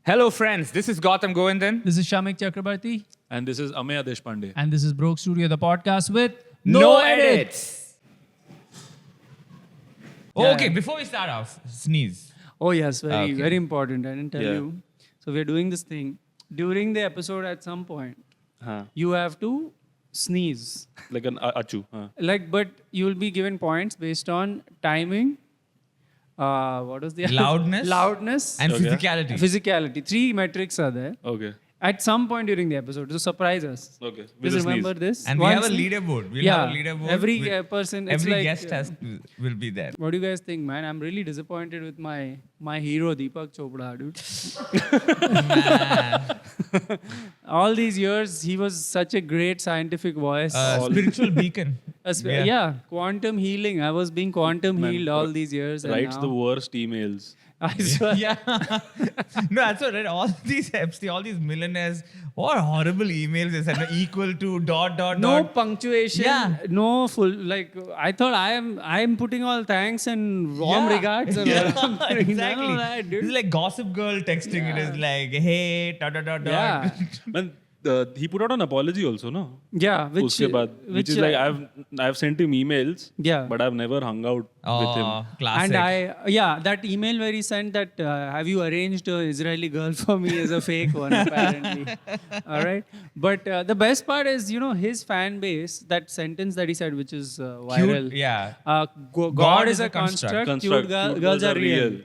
Hello, friends. This is Gautam Govindan. This is Shamik Chakrabarti. And this is Ameya Deshpande. And this is Broke Studio, the podcast with No edits. Yeah. Okay, before we start off, sneeze. Oh yes, very Okay. very important. I didn't tell Yeah. you. So we're doing this thing during the episode. At some point, Huh. you have to sneeze. Like an achu. Huh. Like, but you'll be given points based on timing. What was the Loudness? Loudness And Okay. physicality. physicality. 3 metrics are there Okay. at some point during the episode. So surprise us. Okay. With Just a remember sneeze. this. And we One have a sneeze- leaderboard. We'll yeah, have a leaderboard. every with- person. It's Every like, guest will be there. What do you guys think, man? I'm really disappointed with my hero Deepak Chopra, dude. All these years, he was such a great scientific voice. Spiritual beacon. Yeah, quantum healing. I was being quantum Man, healed all these years. And Writes now, the worst emails. I swear. Yeah. No, that's what, right? All these Epstein, all these millionaires, what horrible emails they send. Equal to dot. No punctuation. Yeah. No full. Like I thought, I am putting all thanks and warm Yeah. regards. And Yeah, I'm putting exactly. none of that, dude. It's like Gossip Girl texting. It is like, hey, dot. Yeah. Man, he put out an apology also, no? Yeah. Uske baad, which is like I've sent him emails. Yeah. But I've never hung out with him. Oh, classic. And that email where he sent that, have you arranged an Israeli girl for me is a fake one, apparently. All right. But the best part is, his fan base, that sentence that he said, which is viral. Cute, yeah. God is a construct, Construct. cute girls are real.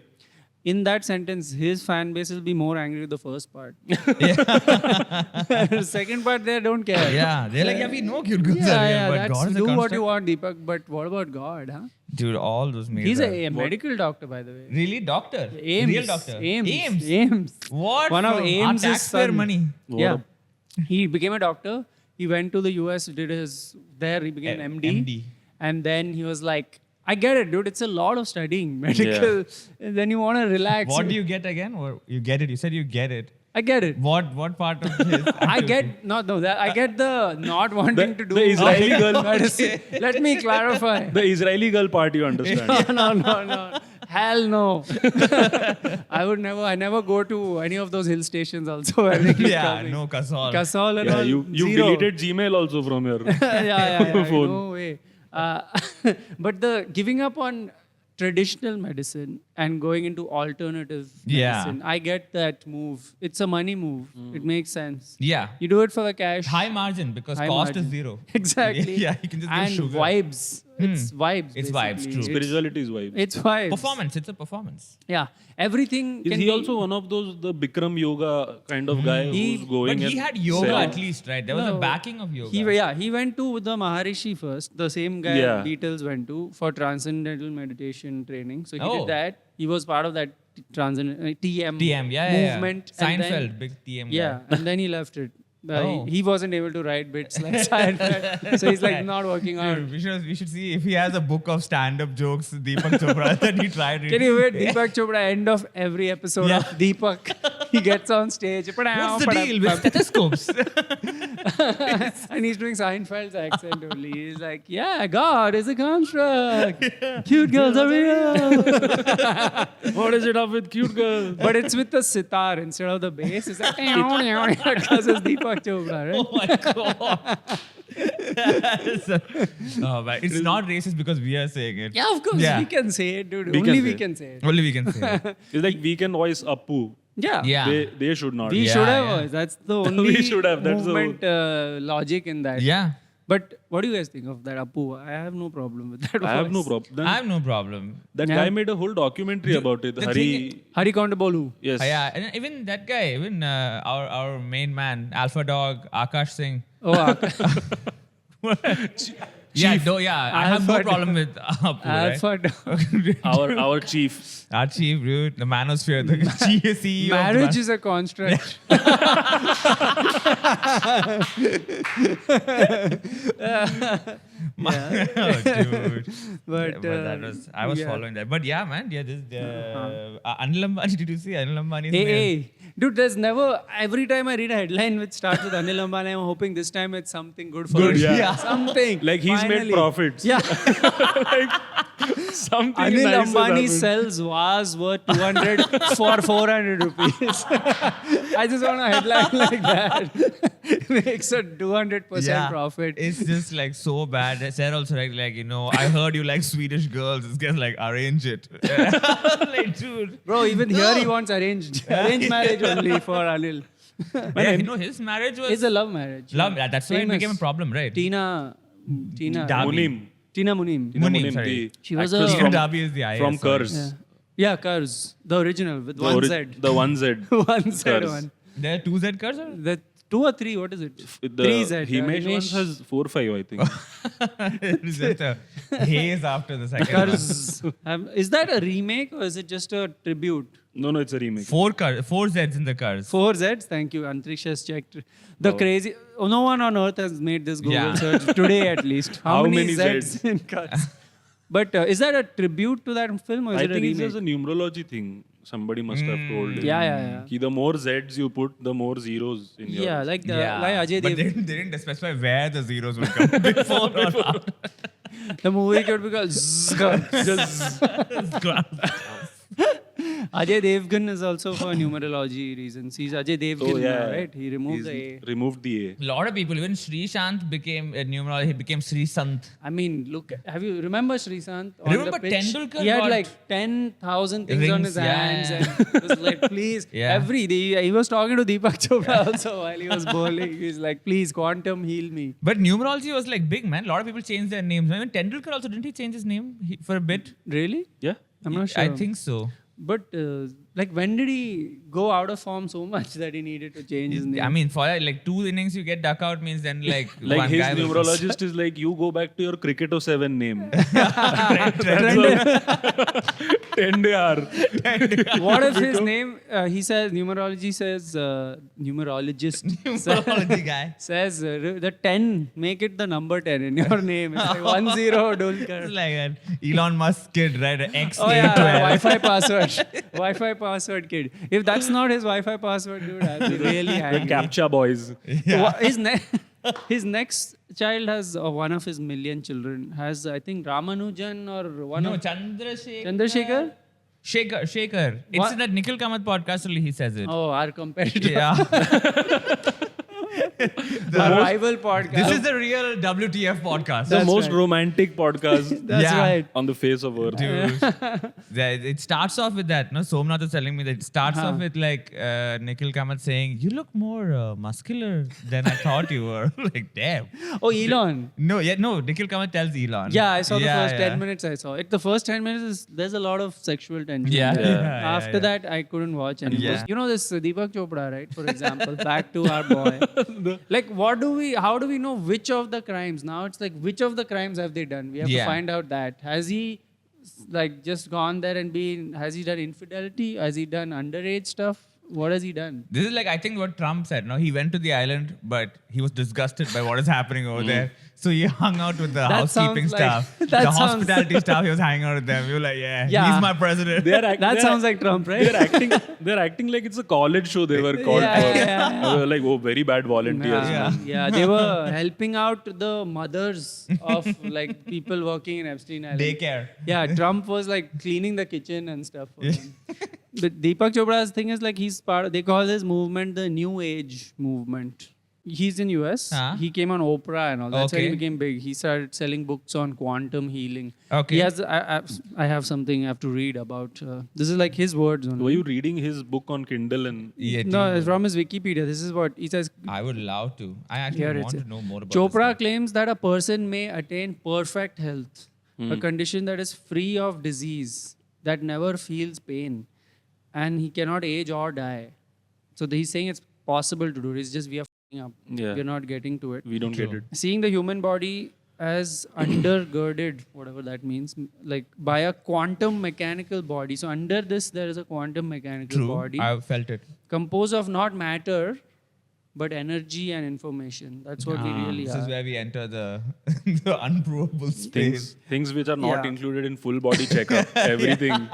In that sentence, his fan base will be more angry with the first part. Second part, they don't care. Yeah, they're like, yeah, we know cute girls are real, Yeah, but that's, God is a do what construct. you want, Deepak. But what about God, huh? Dude, all those memes. He's are- a medical doctor, by the way. Really? Doctor? Ames. Real doctor? Ames. What? One of from Ames' our taxpayer son. money. Yeah. He became a doctor. He went to the US, did he became an MD. MD. And then he was like, I get it, dude. It's a lot of studying medical. And then you want to relax. What do you get again? Or you get it? You said you get it. I get it. What part of his I get I get the not wanting to do the Israeli girl. medicine. Let me clarify. The Israeli girl part you understand. No. Hell no. I never go to any of those hill stations also. Where they keep Yeah, coming. no kasol. Kasol and Yeah, all. you zero. deleted Gmail also from your yeah. phone. No way. But the giving up on traditional medicine and going into alternative Yeah. medicine, I get that move. It's a money move. It makes sense. Yeah. You do it for the cash. High margin because High cost margin. is zero. Exactly. Yeah, you can just give and sugar. vibes. It's vibes. It's vibes, basically. true. Spirituality is vibe. It's vibes. Performance. It's a performance. Yeah. Everything Is can he be, also one of those, the Bikram yoga kind of guy who's going But he and had yoga selling? at least, right? There was a No. backing of yoga. He went to the Maharishi first, the same guy Yeah. Beatles went to for transcendental meditation training. So he Oh. did that. He was part of that transcendental TM, TM, yeah. movement. and then- Seinfeld, big TM. Yeah, and then he left it. Oh. He wasn't able to write bits like Seinfeld. So he's like not working out. Dude, we should see if he has a book of stand-up jokes, Deepak Chopra, that he tried reading. Can you wait? Deepak Chopra, end of every episode Yeah. of Deepak, he gets on stage. What's the deal with stethoscopes? And he's doing Seinfeld's accent only. He's like, yeah, God is a construct. Cute girls are real. What is it up with cute girl? But it's with the sitar instead of the bass. It's like, because it's Deepak Chopra, right? Oh my god. Oh, man. It's not racist because we are saying it. Yeah, of course. Yeah. We can say it, dude. We Only can we say can say it. Only we can say it. It's like we can voice Appu. Yeah. Yeah. They should not. We Yeah, should have yeah. voice. That's the only should have. That's the movement logic in that. Yeah. But what do you guys think of that, Appu? I have no problem with that I have no voice. problem. I have no problem. That Yeah. guy made a whole documentary about it. the Hari. Hari Kondabolu. Yes. Yeah, and even that guy, even our main man, Alpha Dog, Akash Singh. Oh, I have no Alpha problem with Apu, right? Alpha Dog. Our chief. Our chief, dude, the manosphere, the CEO. Marriage is a construct. Oh, dude. But, that was, I was yeah. following that. But yeah, man, this Anil Ambani, did you see Anil Ambani's name? Hey, dude, there's never, every time I read a headline which starts with Anil Ambani, I'm hoping this time it's something good for Good, us. yeah. Something. Like he's made Finally. profits. Yeah. Something Anil nice has Ambani happened. sells vase worth 200 for 400 rupees. I just want a headline like that. Makes a 200% profit. It's just like so bad. They said also like I heard you like Swedish girls. It's just like arrange it. Like, dude. Bro, even here he wants arranged marriage only for Anil. His marriage was It's a love marriage. love. That's why it Famous. became a problem, right? Tina Munim. Munim. Munim, sorry. the She was actress a- Stephen Darby is the IAS. from sorry. Curse. Yeah, Cars. The original with one Z. The one Z. One Z Cars. one. There are 2 Z cars? Or? The 2 or 3, what is it? The 3 Z. Himesh one has 4 or 5, I think. It's just a haze after the second one. Cars. Is that a remake or is it just a tribute? No, it's a remake. 4 Zs in the cars. 4 Zs. Thank you. Antriksh has checked. The crazy. No one on earth has made this Google Yeah. search today at least. How many Zs? Zs in Cars? But is that a tribute to that film or is I it a think it's remake? just a numerology thing. Somebody must have told him. Yeah. Ki the more Zs you put, the more zeros in your. Yeah, like Yeah. like Ajay But they Dev. didn't specify where the zeros would come before or after. The movie could be called Zzz. Ajay Devgan is also for numerology reasons. He's Ajay Devgan Oh, yeah. now, right? He removed the A. Removed the A. A lot of people, even Sri Shant became a numerology. He became Sri Sant. I mean, look, have you remember Srishant on Remember the pitch? Tendulkar He had got like 10,000 things on rings, his yeah. hands and was like, please, Yeah. he was talking to Deepak Chopra also while he was bowling. He was like, please, quantum heal me. But numerology was like big, man. A lot of people changed their names. Even Tendulkar also, didn't he change his name for a bit? Really? Yeah. I'm not sure. I think so. But like, when did he go out of form so much that he needed to change his name? I mean, for like 2 innings you get duck out means then like Like one his guy will- numerologist is like, you go back to your cricket 07 name. 10 hour. What if his name, he says, numerologist numerology guy. says the 10, make it the number 10 in your name. It's like 10 Dulkar. It's like an Elon Musk kid, right? An X Oh yeah, A12. Wi-Fi password. Wi-Fi password kid. If that's not his Wi-Fi password, dude, I'll be really The angry. Captcha boys. His next child has one of his million children has, I think, Ramanujan or one No, of Chandrasekhar. Chandrasekhar. Shaker. It's What? in that Nikhil Kamath podcast only he says it. Oh, our competitor. Yeah. Our rival podcast. This is the real WTF podcast. The most right. romantic podcast That's Yeah. right. on the face of earth. It starts off with that. No, Somnath is telling me that it starts off with like Nikhil Kamath saying, "You look more muscular than I thought you were." Like, damn. Oh, Elon. No, Nikhil Kamath tells Elon. Yeah, I saw the first yeah. 10 minutes I saw it. The first 10 minutes, there's a lot of sexual tension. Yeah. there. Yeah, After yeah. that, I couldn't watch anymore. Yeah. You know this Deepak Chopra, right? For example, back to our boy. Like, how do we know which of the crimes? Now it's like, which of the crimes have they done? We have to Yeah. find out that. Has he like just gone there and has he done infidelity? Has he done underage stuff? What has he done? This is like I think what Trump said. No, he went to the island, but he was disgusted by what is happening over there. So he hung out with the That housekeeping sounds like- staff, that the sounds- hospitality staff. He was hanging out with them. We were like, yeah, Yeah. he's my president. That sounds like Trump, right? They're acting like it's a college show they were called Yeah, for. yeah. They were like, oh, very bad volunteers. Yeah, they were helping out the mothers of like people working in Epstein Island. Daycare. Yeah, Trump was like cleaning the kitchen and stuff for them. But Deepak Chopra's thing is like he's they call this movement the New Age movement. He's in US. Huh? He came on Oprah and all. That's how he Okay. became big. He started selling books on quantum healing. Okay. He has. I have something I have to read about. This is like his words only. Were you reading his book on Kindle and Yeah, No, it's from his Wikipedia. This is what he says. I would love to. I actually Here want it's to know more about Chopra this. claims that a person may attain perfect health, Hmm. a condition that is free of disease, that never feels pain, and he cannot age or die. So he's saying it's possible to do it. It's just we are f***ing up. Yeah. We're not getting to it. we don't get it. Seeing the human body as undergirded, whatever that means, like by a quantum mechanical body. So under this, there is a quantum mechanical True. body I felt it. composed of not matter, but energy and information. That's what we really This are. is where we enter the, the unprovable space. Things which are not Yeah. included in full body checkup. Everything.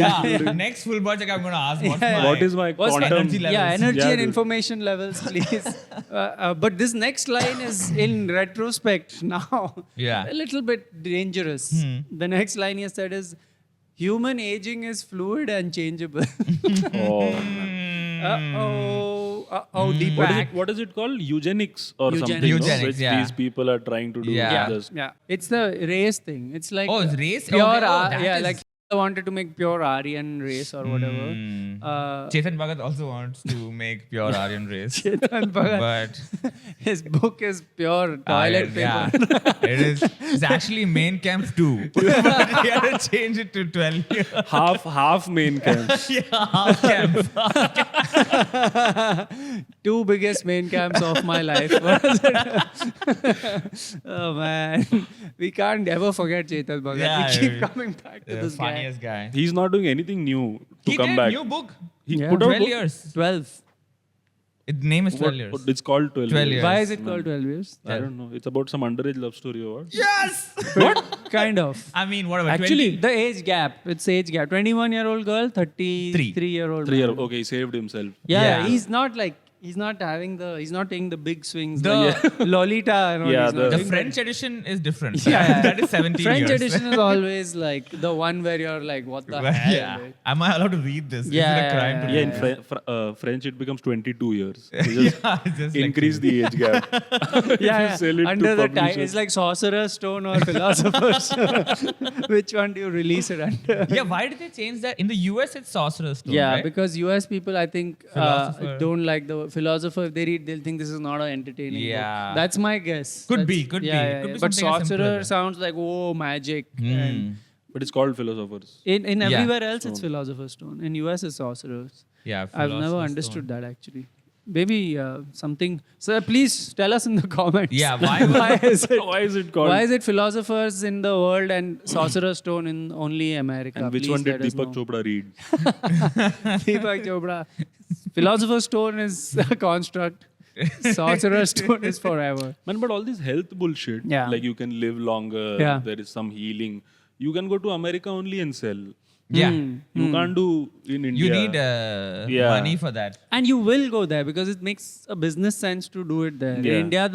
Yeah. Next full body check, I'm going to ask What is my What's quantum? energy level? Yeah, energy Yeah, and dude. information levels, please. But this next line is in retrospect now Yeah. a little bit dangerous. The next line he said is, human aging is fluid and changeable. Oh. Deepak. What is it called? Eugenics or Eugenics. something? no? Eugenics, Which yeah. these people are trying to do. Yeah. Just- Yeah, it's the race thing. It's like Oh, it's race? pure. Okay. Oh, that yeah, is- like I wanted to make pure Aryan race or whatever. Chetan Bhagat also wants to make pure Aryan race. Chetan Bhagat. But His book is pure toilet paper. yeah, it is. It's actually main camp 2. But he had to change it to 12 years. half main camps. Yeah, half camp. Two biggest main camps of my life. Oh man, we can't ever forget Chetan Bhagat. Yeah, we keep yeah. coming back to The this guy. funniest guy. He's not doing anything new to He come did back. new book. He Yeah. put out 12 book? years. 12. Its name is 12 years. It's called 12 12 years. Why is it called 12 years? I don't know. It's about some underage love story or what? Yes! What? Kind of. I mean, whatever. Actually, 20. the age gap. It's age gap. 21-year-old girl, 33-year-old 3 years. man. Okay, he saved himself. Yeah, Yeah. he's not like, he's not taking the big swings. The- like Lolita and all. Yeah, he's not the The doing French edition is different. Yeah. That is 17 French years. edition is always like the one where you're like, what the hell? Yeah. dude? Am I allowed to read this? Yeah, Is it a crime to Yeah, read in French it becomes 22 years. You just Yeah, just like increase the age gap. Yeah, sell it to under the publishers. it's like Sorcerer's Stone or Philosopher's Stone. Which one do you release it under? Yeah, why did they change that? In the US, it's Sorcerer's Stone. Yeah, right? because US people, I think, Philosopher. don't like the philosopher. If they read, they'll think this is not an entertaining book. Yeah. That's my guess. Could That's- be, could be. yeah, Could be But something as simple sorcerer as that. sounds like, oh, magic. And But it's called philosophers. in Yeah. everywhere else, it's Philosopher's Stone. In US, it's sorcerers. Yeah, I've never Philosopher's understood Stone. that actually. Maybe something. Sir, please tell us in the comments. Yeah, why is it? Why is it called? Why is it philosophers in the world and Sorcerer's Stone in only America? And which Please one did let us Deepak know. Chopra read? Deepak Chopra. Philosopher's Stone is a construct. Sorcerer's Stone is forever. Man, but all this health bullshit, Yeah. like you can live longer, Yeah. there is some healing. You can go to America only and sell. Yeah. You can't do in India. You need Yeah. money for that. And you will go there because it makes a business sense to do it there. Yeah. In India,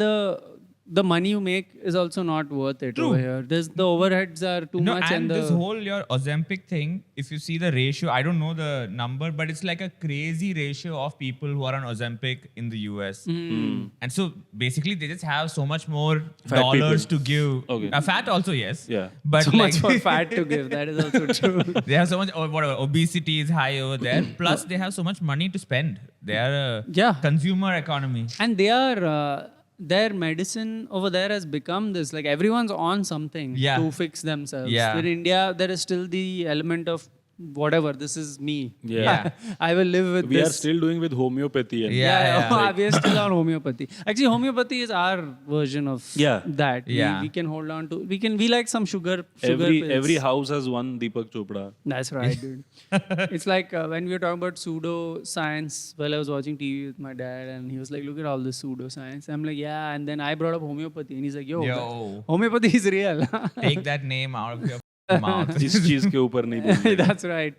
the money you make is also not worth it over here. The overheads are too No, much, and the this whole your Ozempic thing, if you see the ratio, I don't know the number, but it's like a crazy ratio of people who are on Ozempic in the US. And so basically, they just have so much more Fat dollars people. to give. Okay. Fat also, yes. Yeah. But so like, much more fat to give. That is also true. they have so much, whatever, obesity is high over there. Plus, they have so much money to spend. They are a Yeah. consumer economy. And they are their medicine over there has become this, like everyone's on something Yeah. to fix themselves. Yeah. In India, there is still the element of whatever, this is me. Yeah. I will live with We this. are still doing with homeopathy. And Yeah. We are still on homeopathy. Actually, homeopathy is our version of Yeah. that. Yeah. We can hold on to. We like some sugar Every pills. every house has one Deepak Chopra. That's right, dude. It's like when we were talking about pseudo-science. Well, I was watching TV with my dad and he was like, look at all this pseudo-science. I'm like, yeah. And then I brought up homeopathy and he's like, yo. Yo. Homeopathy is real. Take that name out of your mouth. इस चीज के ऊपर नहीं बोलते. That's right.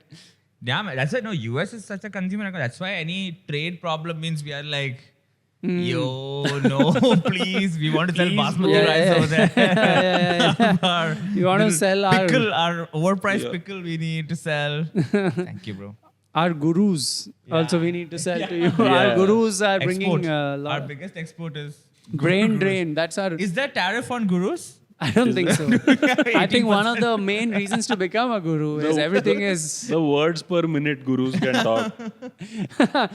Yeah, man, that's why no US is such a consumer economy. That's why any trade problem means we are like, yo, no, please, we want to sell basmati Yeah, rice yeah. over there. Our You want to little sell our- pickle, our overpriced pickle we need to sell. Thank you, bro. Our gurus also we need to sell to you. Our Yeah. gurus are bringing Export. a Our lot. biggest export is Brain drain. That's our. Is there tariff on gurus? I don't think so. I think one of the main reasons to become a guru is everything is The words per minute gurus can talk.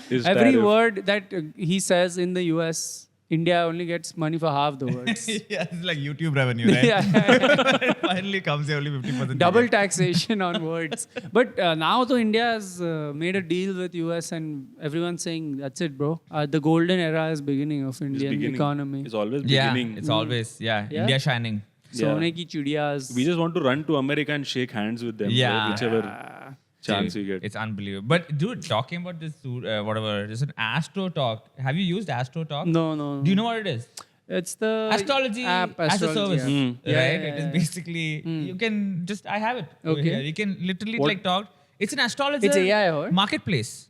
is every tariff. word that he says in the US, India only gets money for half the words. Yeah, it's like YouTube revenue, right? Yeah. It finally comes here only 50%. Double taxation on words. But now though India has made a deal with US and everyone's saying that's it, bro. The golden era is beginning of It's Indian beginning. economy. It's always Yeah, beginning. it's always, Yeah. India shining. Sone ki chidiyas. We just want to run to America and shake hands with them. Yeah. Whichever. chance you get. It's unbelievable. But dude, talking about this, whatever, there's an Astro Talk. Have you used Astro Talk? No. Do you know what it is? It's the Astrology app, as a astrology service, app. right? Yeah, It is basically you can just I have it. over Okay. here. You can literally like talk. It's an astrologer. It's AI or? Marketplace.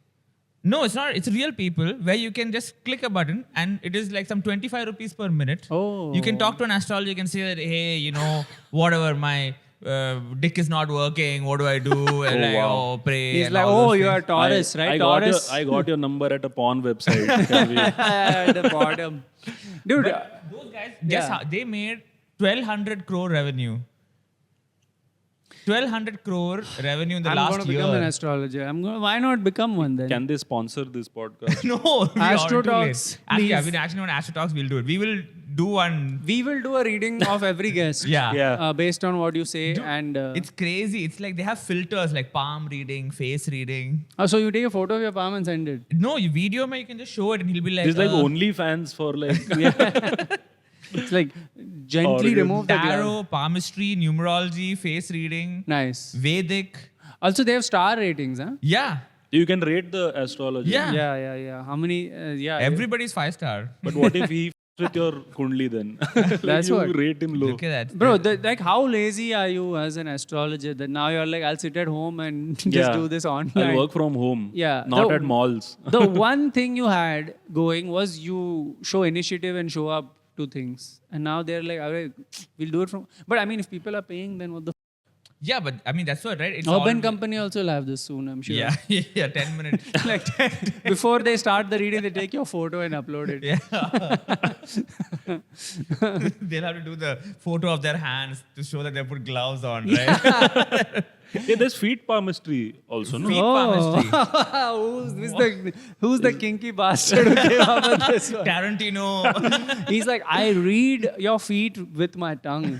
No, it's not. It's real people where you can just click a button and it is like some 25 rupees per minute. Oh. You can talk to an astrologer. You can say that, hey, you know, whatever, my dick is not working. What do I do? And like, wow. oh, pray. He's and like, all oh, those you things. are Taurus, right? I got Taurus. I got your number at a porn website. Can we- At the bottom. Dude, Those guys, guess Yeah. how they made 1,200 crore revenue. 1,200 crore revenue in the I'm last going to year. become an astrologer. Why not become one then? Can they sponsor this podcast? No, we Astro are too late. Talks, Actually, please. we actually on Astro Talks, we'll do it. We will do one. We will do a reading of every guest. Yeah. Yeah. Based on what you say. Dude, and It's crazy. It's like they have filters like palm reading, face reading. so you take a photo of your palm and send it. No, you video me, you can just show it and he'll be like, It's like OnlyFans for like It's like gently Organ. remove the glove. tarot, palmistry, numerology, face reading, Nice. Vedic. Also, they have star ratings, huh? Yeah. you can rate the astrology. Yeah. Yeah. How many? Yeah. Everybody's 5-star. But what if he with your kundli then? Like That's you what. rate him low. Look at that. Bro, like how lazy are you as an astrologer that now you're like, I'll sit at home and just Yeah. do this online. I'll work from home. Yeah. Not The- at malls. The one thing you had going was you show initiative and show up to things. And now they're like, "Alright, we'll do it from. But I mean, if people are paying, then what the Yeah, but I mean, that's what, right? It's Urban all- Company also will have this soon, I'm sure. Yeah, yeah, 10 minutes. Like before they start the reading, they take your photo and upload it. Yeah. They'll have to do the photo of their hands to show that they put gloves on, right? Yeah, there's feet palmistry also, no? Feet palmistry. who's the kinky bastard who came up with this one? Tarantino. He's like, I read your feet with my tongue.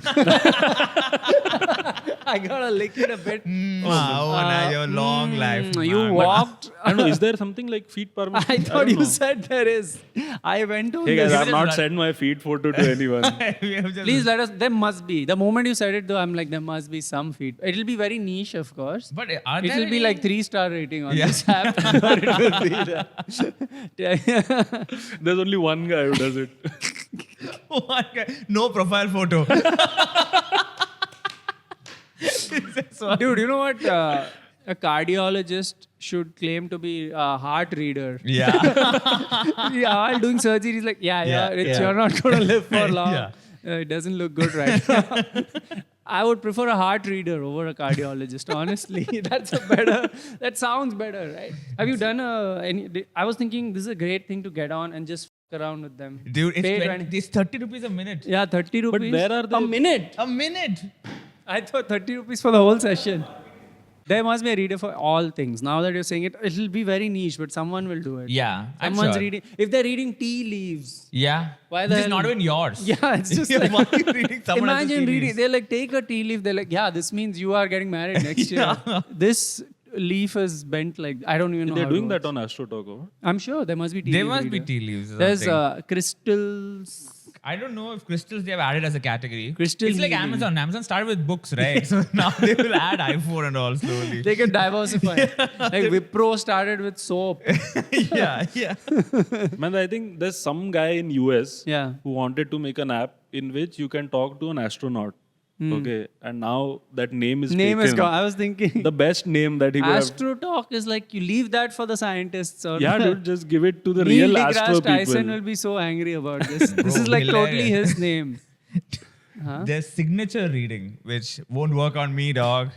I gotta lick it a bit. Wow, and your long life. You man. walked. I don't know, is there something like feet palmistry? I thought don't you know. said there is. I went on Hey guys, this. I've not sent my feet photo to anyone. We have just- Please let us. There must be. The moment you said it, though, I'm like, there must be some feet. It'll be very niche, of course. But are It there will be any- like 3-star rating on Yeah. this app. But it will be there. There's only one guy who does it. One guy, no profile photo. Dude, you know what? A cardiologist should claim to be a heart reader. Yeah. Yeah, while doing surgery, he's like, Yeah, you're not going to live for long. Yeah. It doesn't look good right now. I would prefer a heart reader over a cardiologist, honestly. That sounds better, right? Have you done I was thinking this is a great thing to get on and just fuck around with them. Dude, it's, Pay 20, it's 30 rupees a minute. Yeah, 30 rupees. But where are A they? minute. A minute. I thought 30 rupees for the whole session. There must be a reader for all things. Now that you're saying it, it'll be very niche, but someone will do it. Yeah, I'm Someone's sure. reading. If they're reading tea leaves. Yeah. Why the This is hell- not even yours. Yeah, it's just Why like, are you reading someone else's imagine tea reading. leaves? They're like, take a tea leaf. They're like, yeah, this means you are getting married next year. This leaf is bent like, I don't even know They're how it doing that works. on Astro Talk, or? I'm sure there must be tea There leaf must be reader. tea leaves. or There's something. crystals. I don't know if crystals they have added as a category. Crystal It's like healing. Amazon. Amazon started with books, right? So now they will add iPhone and all slowly. They can diversify. Like Wipro started with soap. yeah, yeah. Man, I think there's some guy in US Yeah. who wanted to make an app in which you can talk to an astronaut. Okay, and now that name is Name taken. is gone. I was thinking. The best name that he would have. Astro Talk is like you leave that for the scientists or Yeah, dude, just give it to the Neil real deGrasse astro Tyson people. will be so angry about this. This is like hilarious. totally his name. There's signature reading, which won't work on me, dog.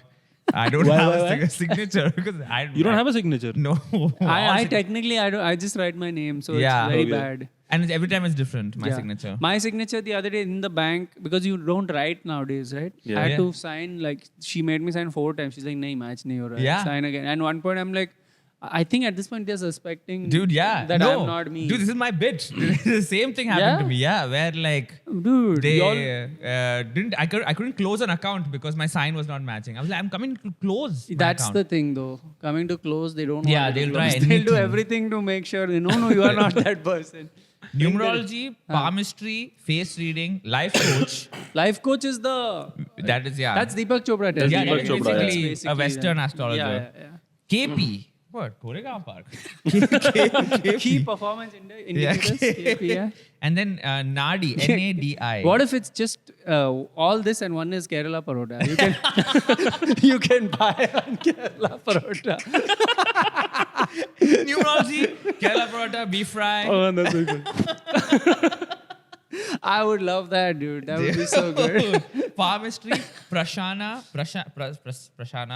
I don't Why, have why, a why? signature because I. You don't have a signature? No. I technically I don't. I just write my name, so Yeah. it's very Okay. bad. And every time it's different. My Yeah. signature. My signature the other day in the bank because you don't write nowadays, right? Yeah. I had Yeah. to sign like she made me sign 4 times. She's like, "Nahi, match nahi ho raha. Yeah. Sign again." And one point I'm like, I think at this point they're suspecting Dude, yeah. that no. I'm not me. Dude, this is my bit. The same thing happened to Yeah? me. Yeah, where like Dude, they y'all- didn't. I couldn't close an account because my sign was not matching. I was like, I'm coming to close. my That's account. the thing, though. Coming to close, they don't. Yeah, want you to they'll try close. They'll do anything. everything to make sure. No, you are not that person. Numerology, palmistry, face reading, life coach. Life coach is the. That is, yeah. That's Deepak Chopra. That's yeah, Deepak that's Chopra, basically That's a Western that. astrologer. Yeah. KP. What? Koregaon Park. Key performance indicators. KPI. And then Nadi, Nadi. What if it's just all this and one is Kerala Parota? You can you can buy on Kerala Parota. Numerology, Kerala Parota, beef fry. Oh, that's very good. I would love that, dude. That would be so good. Palmistry, Prashana,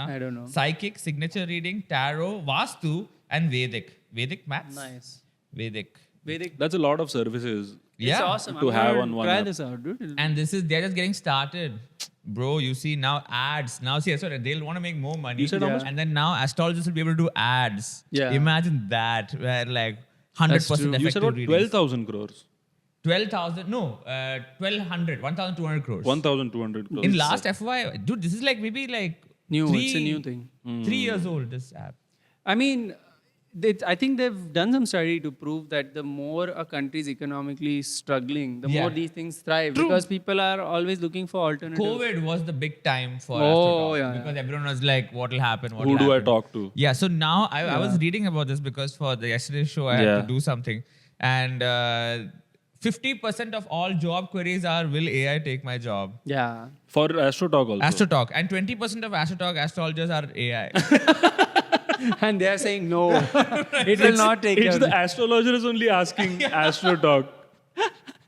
I don't know. Psychic, signature reading, tarot, Vastu, and Vedic. Vedic maths? Nice. Vedic. Vedic. That's a lot of services. Yeah. It's awesome. To I'm have gonna on one try app. this out, dude. And they're just getting started. Bro, you see now ads. Now see, sorry, they'll want to make more money. You said how much? And then now astrologers will be able to do ads. Yeah. Imagine that, where like 100% That's true. effective You said what? readings. 12,000 crores. 12,000, no, 1,200, 1,200 crores. 1,200 crores. In last FY, dude, this is like maybe like New, it's a new thing. 3 years old, this app. I mean, I think they've done some study to prove that the more a country is economically struggling, the Yeah. more these things thrive. True. Because people are always looking for alternatives. COVID was the big time for Oh, Astrotalk yeah, because everyone was like, what will happen? What Who will do I happen? talk to? Yeah, so now I was reading about this because for the yesterday's show, I had Yeah. to do something. And 50% of all job queries are, will AI take my job? Yeah. For AstroTalk also. Astrotalk. And 20% of Astrotalk astrologers are AI. And they are saying no. It will not take It's care the of astrologer is only asking AstroTalk,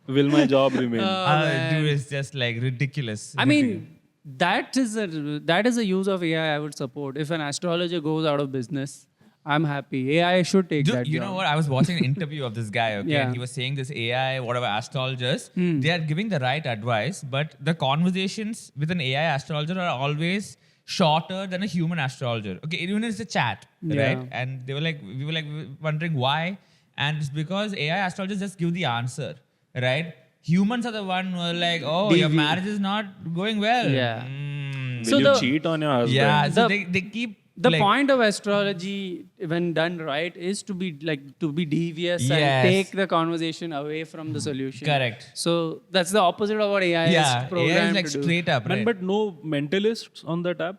will my job remain? Dude, it's just like ridiculous. I mean, that is a use of AI I would support. If an astrologer goes out of business, I'm happy. AI should take Dude, that you job. know what? I was watching an interview of this guy, okay? Yeah. And he was saying this AI, whatever, astrologers, they are giving the right advice, but the conversations with an AI astrologer are always shorter than a human astrologer. Okay, even if it's a chat, Yeah. right? And we were like wondering why. And it's because AI astrologers just give the answer, right? Humans are the one who are like, oh, your marriage is not going well. Yeah. Mm. Will So you the- cheat on your husband? Yeah, so The- they keep The like, point of astrology, when done right, is to be devious Yes. and take the conversation away from the solution. Correct. So that's the opposite of what AI yeah, is programmed AI is like to do. straight up, Man, right? but no mentalists on that app?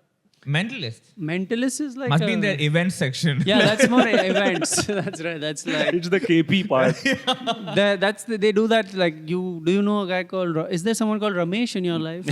Mentalist. Mentalist is like Must be in their event section. yeah, that's more events. That's right. That's like It's the KP part. they do that like do you know a guy called is there someone called Ramesh in your life?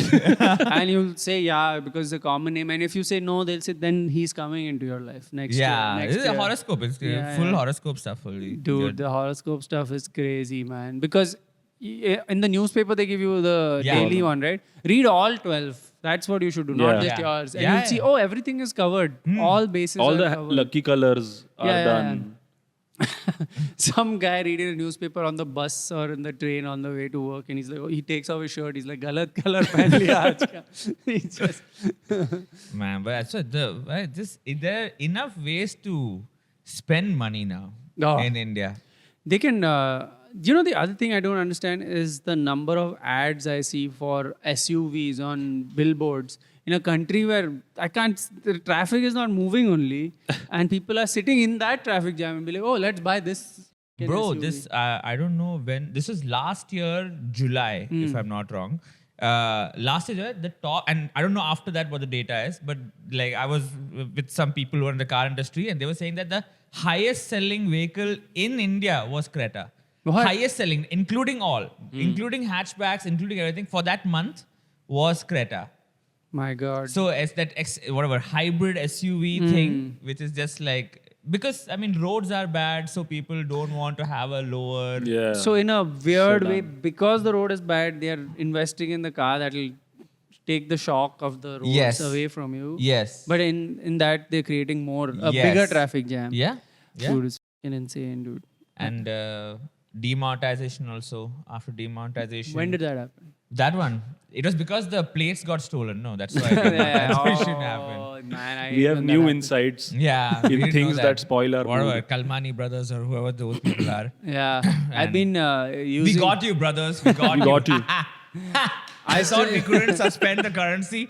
And you'll say yeah because it's a common name, and if you say no, they'll say then he's coming into your life next year. Yeah, Next this is a year. horoscope. It's Yeah, full yeah. horoscope stuff only. Dude, the horoscope stuff is crazy, man. Because in the newspaper they give you the Yeah. daily one, right? Read all 12. That's what you should do, not Yeah. just Yeah. yours. And Yeah, you'll see, yeah. oh, everything is covered. All bases All are the covered. lucky colors are Yeah, yeah, done. Some guy reading a newspaper on the bus or in the train on the way to work, and he's like, oh, he takes off his shirt. He's like, galat color pehen liya aaj ka. He just Man, but so there are enough ways to spend money now Oh. in India. they can. You know, the other thing I don't understand is the number of ads I see for SUVs on billboards in a country where the traffic is not moving only, and people are sitting in that traffic jam and be like, oh, let's buy this. Bro, SUV. this I don't know when. This was last year July, if I'm not wrong. Last year the top, and I don't know after that what the data is, but like I was with some people who are in the car industry, and they were saying that the highest selling vehicle in India was Creta. What? Highest selling, including all, including hatchbacks, including everything for that month was Creta. My God. So it's that whatever hybrid SUV thing, which is just like, because I mean roads are bad, so people don't want to have a lower. Yeah. So in a weird way, Sedan. because the road is bad, they are investing in the car that will take the shock of the roads Yes. away from you. Yes. But in that they're creating a Yes. bigger traffic jam. Yeah. Yeah. Dude, it's fucking insane, dude. And demonetization also. After demonetization. When did that happen? That one? It was because the plates got stolen. No, that's why demonetization happened. Oh, man, I we hate have when that new happens. insights. Yeah. we In didn't things know that spoil our Whatever, mood. Kalmani brothers or whoever those people are. Yeah, I've And been We using. got you, brothers. We got We got you. I thought we couldn't suspend the currency.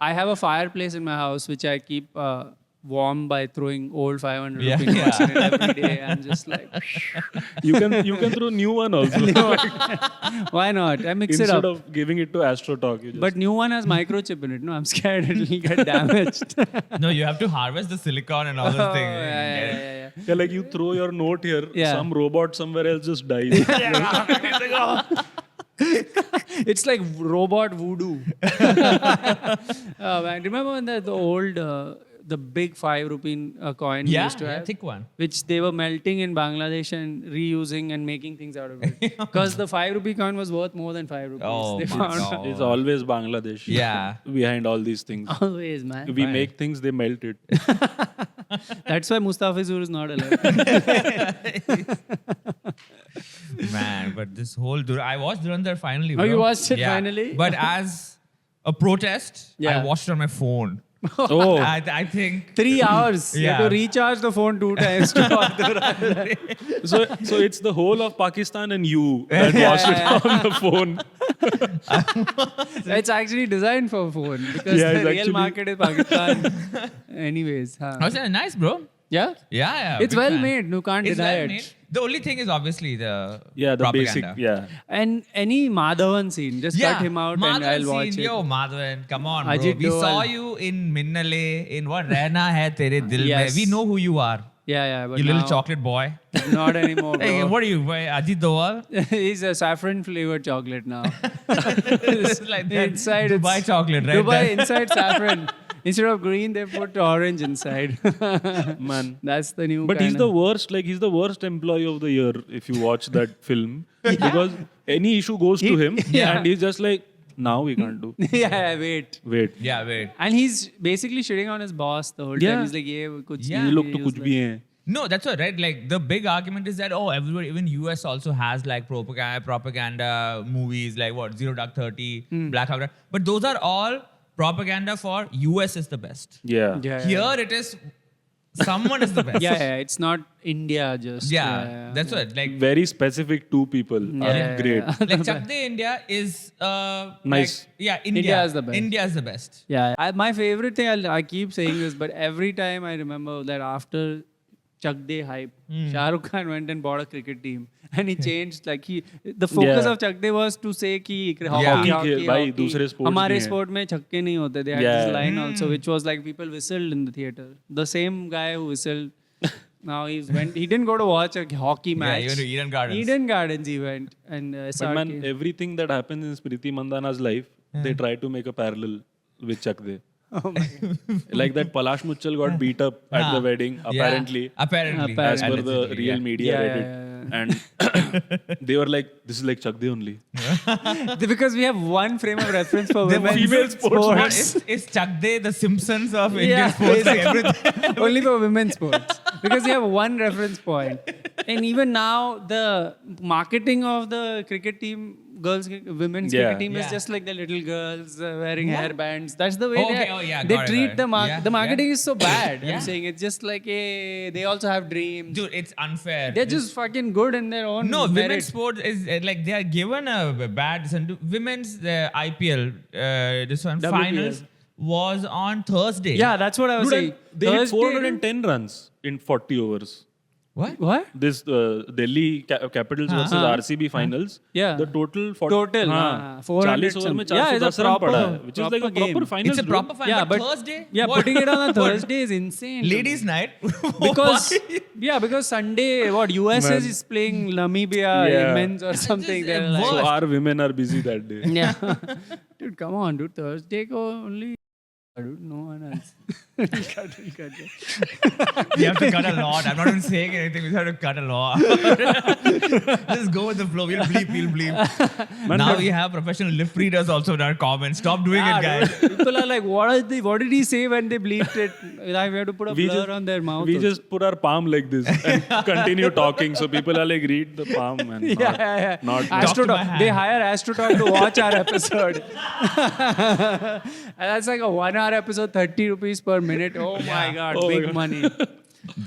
I have a fireplace in my house which I keep warm by throwing old 500 Yeah, rupee notes yeah. in it every day. I'm just like, You can throw new one also. why not? I mix it Instead up. of giving it to AstroTalk, you just But new one has microchip in it. No, I'm scared it'll get damaged. No, you have to harvest the silicon and all those Oh, things. yeah. yeah, like you throw your note here, Yeah. some robot somewhere else just dies. It's like robot voodoo. Oh, man. Remember when the old, the big 5 rupee coin we Yeah, used to yeah, have? thick one. Which they were melting in Bangladesh and reusing and making things out of it. Because the 5 rupee coin was worth more than 5 rupees. Oh They my found God. It's always Bangladesh. Yeah. Behind all these things. Always, man. We make things, they melt it. That's why Mustafizur is not alive. Man, but this whole I watched Durandar finally. Oh, Bro. you watched it finally? But as a protest, I Yeah. watched it on my phone. Oh, I think 3 hours. You have Yeah. to recharge the phone 2 times to watch the so it's the whole of Pakistan and you that watched it on the phone. It's actually designed for phone because Yeah, the it's real actually- market is Pakistan. Anyways, huh. I was nice, bro. Yeah? Yeah. It's big well fan. made. You can't It's deny well it. made. The only thing is obviously the Yeah, the propaganda. basic. Yeah. And any Madhavan scene, just cut him out and I'll watch it. Yo, Madhavan, come on, bro. Ajit We saw Doval. you in Minnale, in what Rehna Hai Tere Dil Yes. Mein. We know who you are. Yeah, but You little now, chocolate boy. not anymore, bro. Hey, what are you, boy? Ajit Doval? He's a saffron flavored chocolate now. It's like that Inside Dubai it's- chocolate, right? Dubai there. inside saffron. Instead of green, they put orange inside. Man. That's the new. But he's kinda- the worst, like he's the worst employee of the year if you watch that film. Because any issue goes to him Yeah. and he's just like, now we can't do. yeah, wait. Wait. Yeah, wait. And he's basically shitting on his boss the whole Yeah. time. He's like, "Ye kuch Yeah. ये nahi, लोग तो he कुछ was भी हैं. No, that's what, right? Like the big argument is that everybody, even US also has like propaganda movies like what Zero Dark 30, Black Hawk. But those are all propaganda for US is the best. Yeah. Yeah, Here it is someone is the best. yeah, it's not India just. Yeah, that's what. Like Very specific two people are Yeah. great. like Chak De India is Nice. Like, yeah, India India is the best. India is the best. Yeah, my favorite thing, I keep saying this, but every time I remember that after Chak De hype, Shah Rukh Khan went and bought a cricket team. And he changed, like the focus Yeah. of Chak De was to say कि Hockey hockey, के भाई दूसरे sports हमारे भी हैं. sport में छक्के नहीं होते. They had Yeah. this line also, which was like people whistled in the theater. The same guy who whistled, now he didn't go to watch a hockey match. Yeah, he went to Eden Gardens. Eden Gardens he went. And But man, SRK. everything that happens in Smriti Mandhana's life, they try to make a parallel with Chak De. Oh my God. Like that Palash Muchal got beat up at the wedding, Yeah. apparently. Apparently. As per the Allegedly, real yeah. media Yeah, Reddit. yeah, And they were like, this is like Chak De only. Because we have one frame of reference for women. female sports. Is Chak De the Simpsons of Yeah, Indian sports? Like basically. everything. Only for women's sports. Because you have one reference point. And even now, the marketing of the cricket team, women's Yeah. cricket team is Yeah. just like the little girls wearing hairbands. That's the way Okay, oh, yeah, they got it, treat got the it. Yeah, the marketing yeah. is so bad. Yeah. I'm saying it's just like, hey, they also have dreams. Dude, it's unfair. They're just fucking good in their own No, merit. women's sports is like they are given a bad. Women's IPL, this one WPL. finals was on Thursday. Yeah, that's what I was Dude, saying. and they hit Thursday- 410 runs in 40 overs. What? What? This Delhi Capitals versus RCB finals. Yeah. The total Total, 400 40 over में something. Yeah, it's a 410 run proper- पड़ा है, which is like a proper game. proper finals. It's a dude. proper final. Yeah, but but Thursday. Yeah, What? putting it on a What? Thursday is insane. to me. Ladies' night. Because Why? because Sunday USA Man. is playing Namibia Yeah. men's or something. They're worse. like, So our women are busy that day. yeah, dude, come on, dude. Thursday ko only. Dude, no one else. Cut it. We have to cut a lot. I'm not even saying anything. We have to cut a lot. Just go with the flow. We'll bleep. Now we have professional lip readers also in our comments. Stop doing it, guys. Dude, people are like, what did he say when they bleeped it? Like, we have to put a blur on their mouth. We also. just put our palm like this and continue talking. So people are like, read the palm, man. Yeah. Not Talk to my Astrotalk. hand. They hire Astrotalk to watch our episode. And that's like a 1 hour episode, 30 rupees per minute. Oh my God, Oh my big God. money.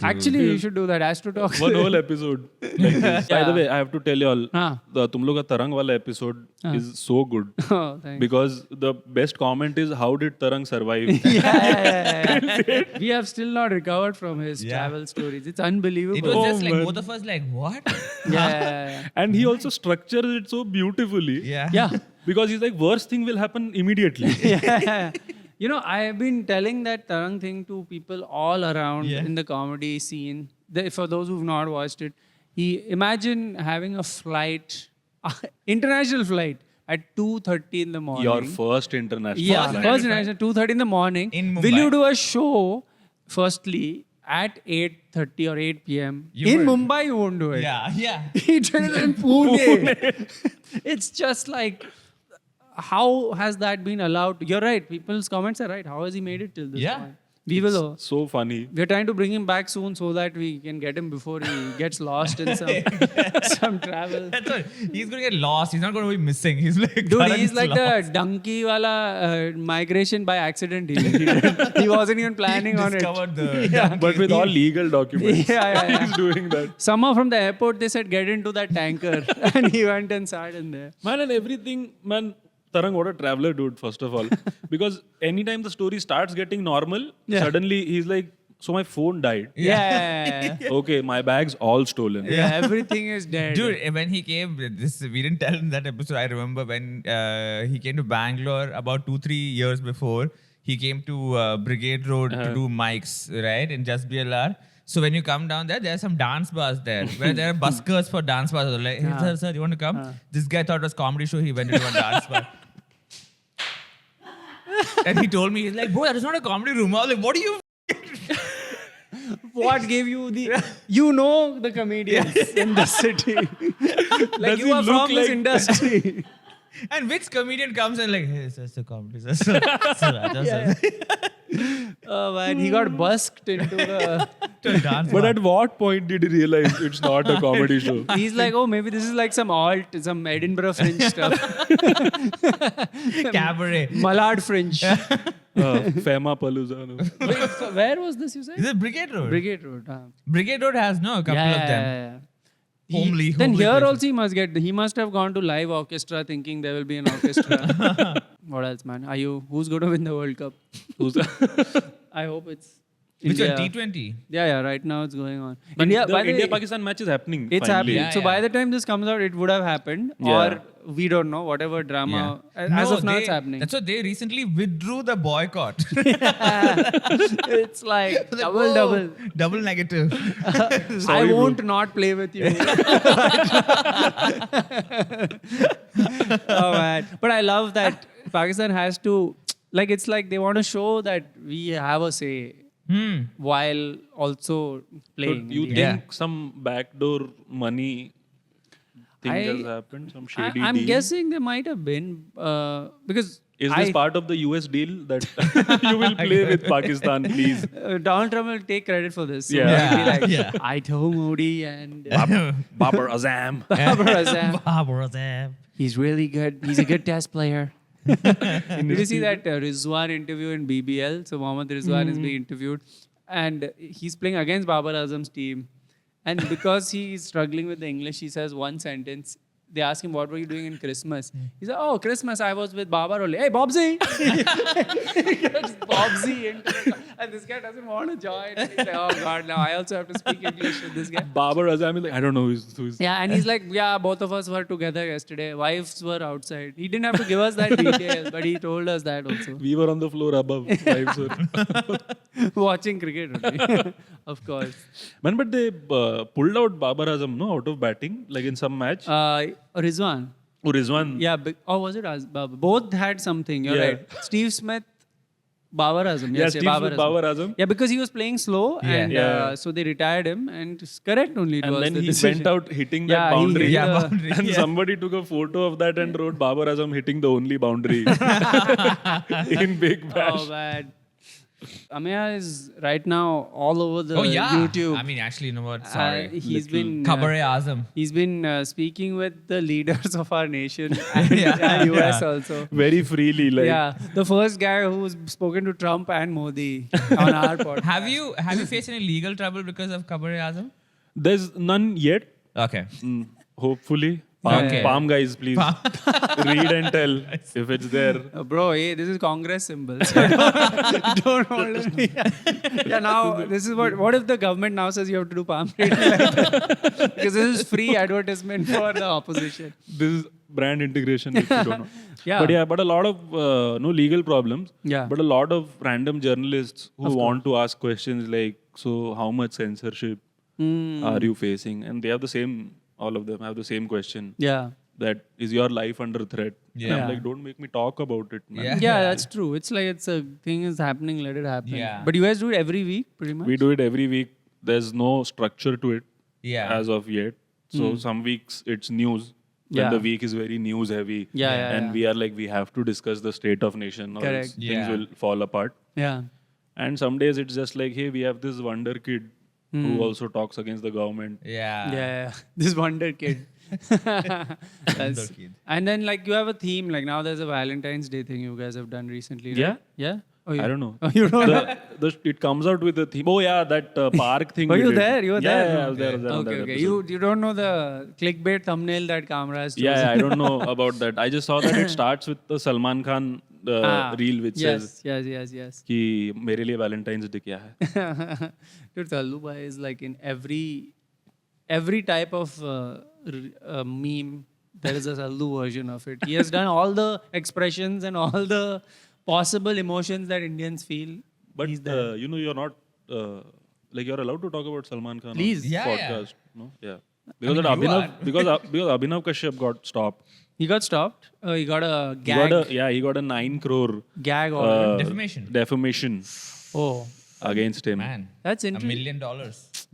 Actually, you should do that. Astro Talk. One whole episode like this. By the way, I have to tell you all, हाँ. the तुम लोग का तरंग वाला episode is so good Oh, thanks. because the best comment is how did Tarang survive? Yeah. We have still not recovered from his travel stories. It's unbelievable. It was just like man. both of us like, what? yeah. And he also structures it so beautifully. Yeah. Yeah. Because he's like, worst thing will happen immediately. Yeah. You know, I have been telling that Tarang thing to people all around Yeah. in the comedy scene. For those who've not watched it, imagine having a flight, international flight at 2:30 in the morning. Your first international Yeah, flight. first international 2:30 in the morning. In Will Mumbai. you do a show? Firstly, at 8:30 or 8 p.m. You in would. Mumbai, you won't do it. Yeah. Yeah. He did it in Pune. It's just like, how has that been allowed? You're right. People's comments are right. How has he made it till this Yeah. point? We will. So funny. We're trying to bring him back soon so that we can get him before he gets lost in some travel. That's what. He's going to get lost. He's not going to be missing. He's like, Dude, Tarang's he's like lost. the donkey wala migration by accident. He wasn't even planning on it. Discovered the But with all legal documents. Yeah. He's doing that. Somehow from the airport they said get into that tanker and he went and sat in there. Man, and everything, man, Tarang, what a traveler, dude, first of all. Because anytime the story starts getting normal, suddenly he's like, so my phone died. Yeah. Okay, my bag's all stolen. Yeah, everything is dead. Dude, when he came, we didn't tell him that episode. I remember when he came to Bangalore about 2-3 years before. He came to Brigade Road to do mics, right, in Just BLR. So when you come down there are some dance bars there where there are buskers for dance bars. They're like, hey, sir, you want to come? This guy thought it was comedy show. He went into a dance bar. And he told me, he's like, bro, that is not a comedy room. I was like, what are you? What gave you the... You know the comedians in the city. Like you he are look from this like- industry. And which comedian comes and like, hey, sir, it's a comedy. Sir. Sir. Oh man, he got busked into the... To a dance But bar. at what point did he realize it's not a comedy show? He's like, oh, maybe this is like some some Edinburgh Fringe stuff. Cabaret. Mallard Fringe. Fema Palooza. No. Wait, so where was this you said? Is it Brigade Road? Brigade Road. Brigade Road has a couple of them. Homely Then here places. also he must have gone to live orchestra thinking there will be an orchestra. What else, man? Who's going to win the World Cup? I hope it's Which India. one? T20? Yeah, right now it's going on. But India, the by the way, India-Pakistan match is happening. it's finally. happening. Yeah, So yeah. by the time this comes out, it would have happened, Yeah. or we don't know. Whatever drama. As No, of now, it's happening. That's what they recently withdrew the boycott. It's like double. Double negative. I won't not play with you. Oh man! But I love that Pakistan has to it's like they want to show that we have a say while also So playing. you in the think end. some backdoor money thing has happened? Some shady I'm deal? guessing there might have been because Is this part of the US deal that you will play with Pakistan, please? Donald Trump will take credit for this. So Yeah. he'll be like, Yeah. I told Modi and Babar Azam. Babar Azam. He's really good. He's a good test player. Did you see that Rizwan interview in BBL? So Mohammad Rizwan is being interviewed and he's playing against Babar Azam's team. And because he's struggling with the English, he says one sentence. They ask him, what were you doing in Christmas? He said, oh, Christmas, I was with Babar only. Hey, Bobsy! He gets Bobsy into the... And this guy doesn't want to join. And he's like, oh, God, now I also have to speak English with this guy. Babar Azam is like, I don't know who's. Yeah, and he's like, yeah, both of us were together yesterday. Wives were outside. He didn't have to give us that detail, but he told us that also. We were on the floor above. Wives were. Watching cricket only. Of course. Man, but they pulled out Babar Azam, no, out of batting, like in some match. Rizwan. Oh, Rizwan. Yeah, was it Babar? Both had something, you're Yeah. right. Steve Smith, Babar Azam. Yeah, Yes, Steve Babar Smith, Azam. Babar Azam. Yeah, because he was playing slow and Yeah. so they retired him and it's correct only it And was then the he decision. went out hitting that Yeah, he boundary. hit the- boundary. And somebody took a photo of that and wrote Babar Azam hitting the only boundary in Big Bash. Oh man. Ameya is right now all over the Oh yeah. YouTube. I mean, actually, you know what? Sorry. He's been Kabare Azam. he's been speaking with the leaders of our nation and Yeah, US yeah. also. Very freely, like. Yeah, the first guy who's spoken to Trump and Modi on our podcast. Have you faced any legal trouble because of Kabare Azam? There's none yet. Okay. Hopefully. Okay. Palm guys, please. Read and tell if it's there. Bro, hey, this is Congress symbols. Don't hold it. Yeah, now this is what if the government now says you have to do palm reading like that? Because this is free advertisement for the opposition. This is brand integration, if you don't know. Yeah. But a lot of no legal problems. Yeah. But a lot of random journalists who want to ask questions like, so how much censorship are you facing? And they have the same, all of them have the same question. Yeah. That is your life under threat? And Yeah. I'm like, don't make me talk about it, man. Yeah. Yeah, that's true. It's like it's a thing is happening, let it happen. Yeah. But you guys do it every week, pretty much? We do it every week. There's no structure to it Yeah. as of yet. So some weeks it's news. When Yeah. the week is very news heavy. Yeah. And we are like, we have to discuss the state of nation or else Correct. things Yeah. will fall apart. Yeah. And some days it's just like, hey, we have this wonder kid who also talks against the government. Yeah. This wonder kid. That's- kid. And then like you have a theme, like now there's a Valentine's Day thing you guys have done recently. Right? Yeah? Yeah? Oh, I don't know. Oh, you don't know? It comes out with a theme. Oh yeah, that park thing. Were we you did. there? You were there? Yeah, I was there. On Okay, that okay. episode. You don't know the clickbait thumbnail that Kamra has chosen? Yeah, I don't know about that. I just saw that it starts with the Salman Khan reel which says Yes. कि मेरे लिए Valentine's Day क्या है. Dude, Tallu Bhai is like in every type of meme, there is a Sallu version of it. He has done all the expressions and all the possible emotions that Indians feel. But He's there. you're not like you're allowed to talk about Salman Khan Please. on Yeah, yeah. podcast. No, yeah. Because mean, you because Abhinav Kashyap got stopped. He got stopped. He got a He gag, got a 9 crore gag order. Defamation. Oh, against him. Man. that's $1 interesting. million.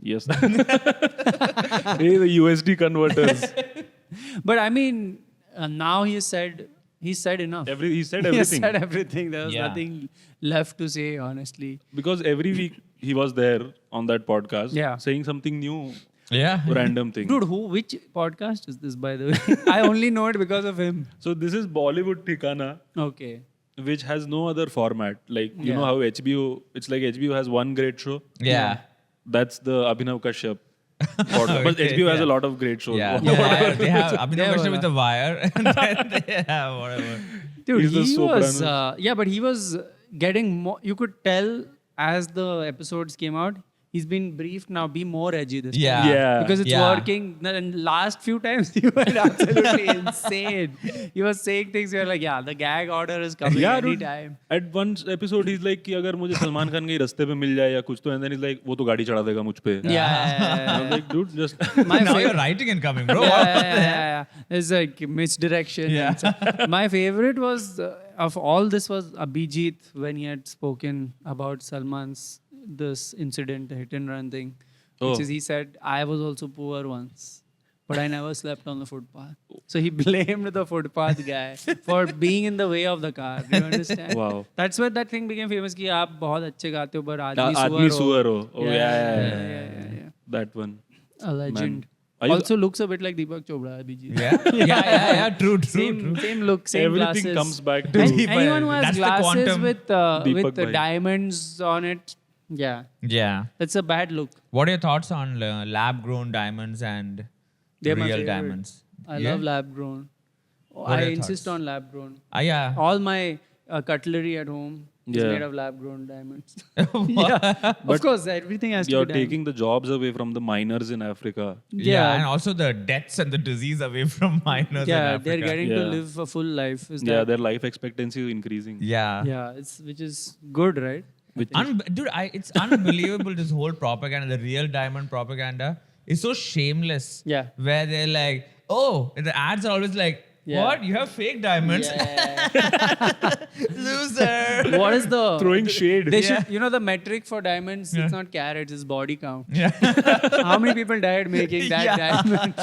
Yes. Hey, the USD converters. But I mean, now he said enough. He said He has everything. said everything. There was Yeah. nothing left to say, honestly. Because every week he was there on that podcast Yeah. saying something new, Yeah. random thing. Dude, which podcast is this, by the way? I only know it because of him. So this is Bollywood Thikana, Okay. which has no other format. Like, you Yeah. know how HBO, it's like HBO has one great show. Yeah. That's the Abhinav Kashyap podcast. But Okay, HBO has yeah. a lot of great shows. Yeah. Whatever. They have Abhinav Yeah, Kashyap wala. with the wire. And then they have whatever. Dude, He's the he was, Sopranos. but he was getting more, you could tell as the episodes came out, he's been briefed now, be more edgy this time. Yeah. Yeah. Because it's Yeah. working. And last few times, you were absolutely insane. He was saying things, you're like, yeah, the gag order is coming Yeah, dude. anytime. At one episode, he's like कि अगर मुझे सलमान खान के रास्ते पे मिल जाए या कुछ तो, and then he's like, वो तो गाड़ी चढ़ा देगा मुझ पे. Yeah. I'm like, dude, just My Now favorite- you're writing incoming, bro. yeah. It's like misdirection. Yeah. My favorite was of all this was Abhijit when he had spoken about Salman's this incident, the hit and run thing, which Oh. is he said, I was also poor once, but I never slept on the footpath. So he blamed the footpath guy for being in the way of the car. Do you understand? Wow. That's where that thing became famous कि आप बहुत अच्छे गाते हो पर आदमी आदमी सुअर सुअर हो. Oh Yeah. yeah. That one. A legend. Are you- Also looks a bit like Deepak Chopra, Abhijit. Yeah. True. Same look, same Everything glasses. comes back to And anyone who has That's the glasses quantum. with Deepak bhai. diamonds on it, yeah, Yeah. that's a bad look. What are your thoughts on lab-grown diamonds and They're my real favorite. diamonds? I Yeah? love lab grown. What are I your insist thoughts? on lab grown. Yeah. All my cutlery at home is Yeah. made of lab grown diamonds. Yeah, of course, everything has to You're be diamond. taking the jobs away from the miners in Africa. Yeah, and also the deaths and the disease away from minors. in yeah, Africa. they're getting to Yeah. live a full life. Is Yeah, that? their life expectancy is increasing. Yeah. Yeah, which is good, right? Dude, it's unbelievable. This whole propaganda, the real diamond propaganda, is so shameless. Yeah. Where they're like, oh, the ads are always like, Yeah. what? You have fake diamonds? Loser. What is the Throwing shade. They should, you know, the metric for diamonds. It's not carats, it's body count. Yeah. How many people died making that Yeah. diamond?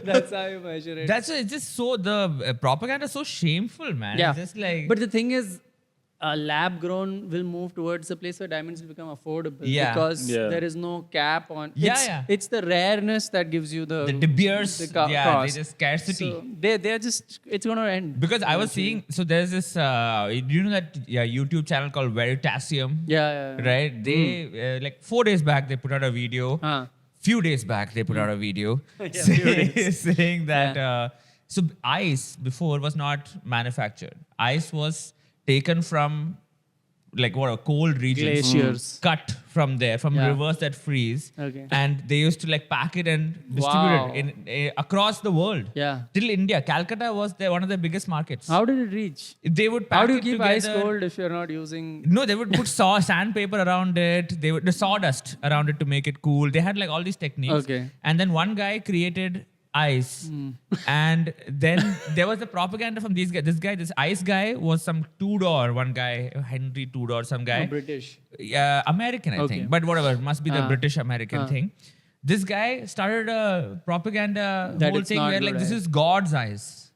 That's how you measure it. That's why it's just so, the propaganda is so shameful, man. Yeah. It's just like, But the thing is, lab grown will move towards the place where diamonds will become affordable. Yeah. Because Yeah. there is no cap on. Yeah, It's the rareness that gives you the The Beers, cost. there's a scarcity. So they're just, it's going to end. Because I was seeing, so there's this, you know that YouTube channel called Veritasium? Yeah. Right? They, like 4 days back, they put out a video. Huh. Few days back, they put out a video few saying that, so ice before was not manufactured. Ice was taken from like what a cold region, Glaciers. cut from there, from Yeah. rivers that freeze, Okay. and they used to like pack it and distribute Wow. it in across the world. Yeah. Till India, Calcutta was one of the biggest markets. How did it reach? They would pack How do you it keep together. ice cold if you're not using? No, they would put sandpaper around it. They would the sawdust around it to make it cool. They had like all these techniques. Okay. And then one guy created ice, and then there was the propaganda from these guys. This ice guy was some Tudor, one guy, Henry Tudor, some guy. British. American, I Okay. think. But whatever, must be the Ah. British American thing. This guy started a propaganda That whole it's thing not where like good this ice. is God's eyes.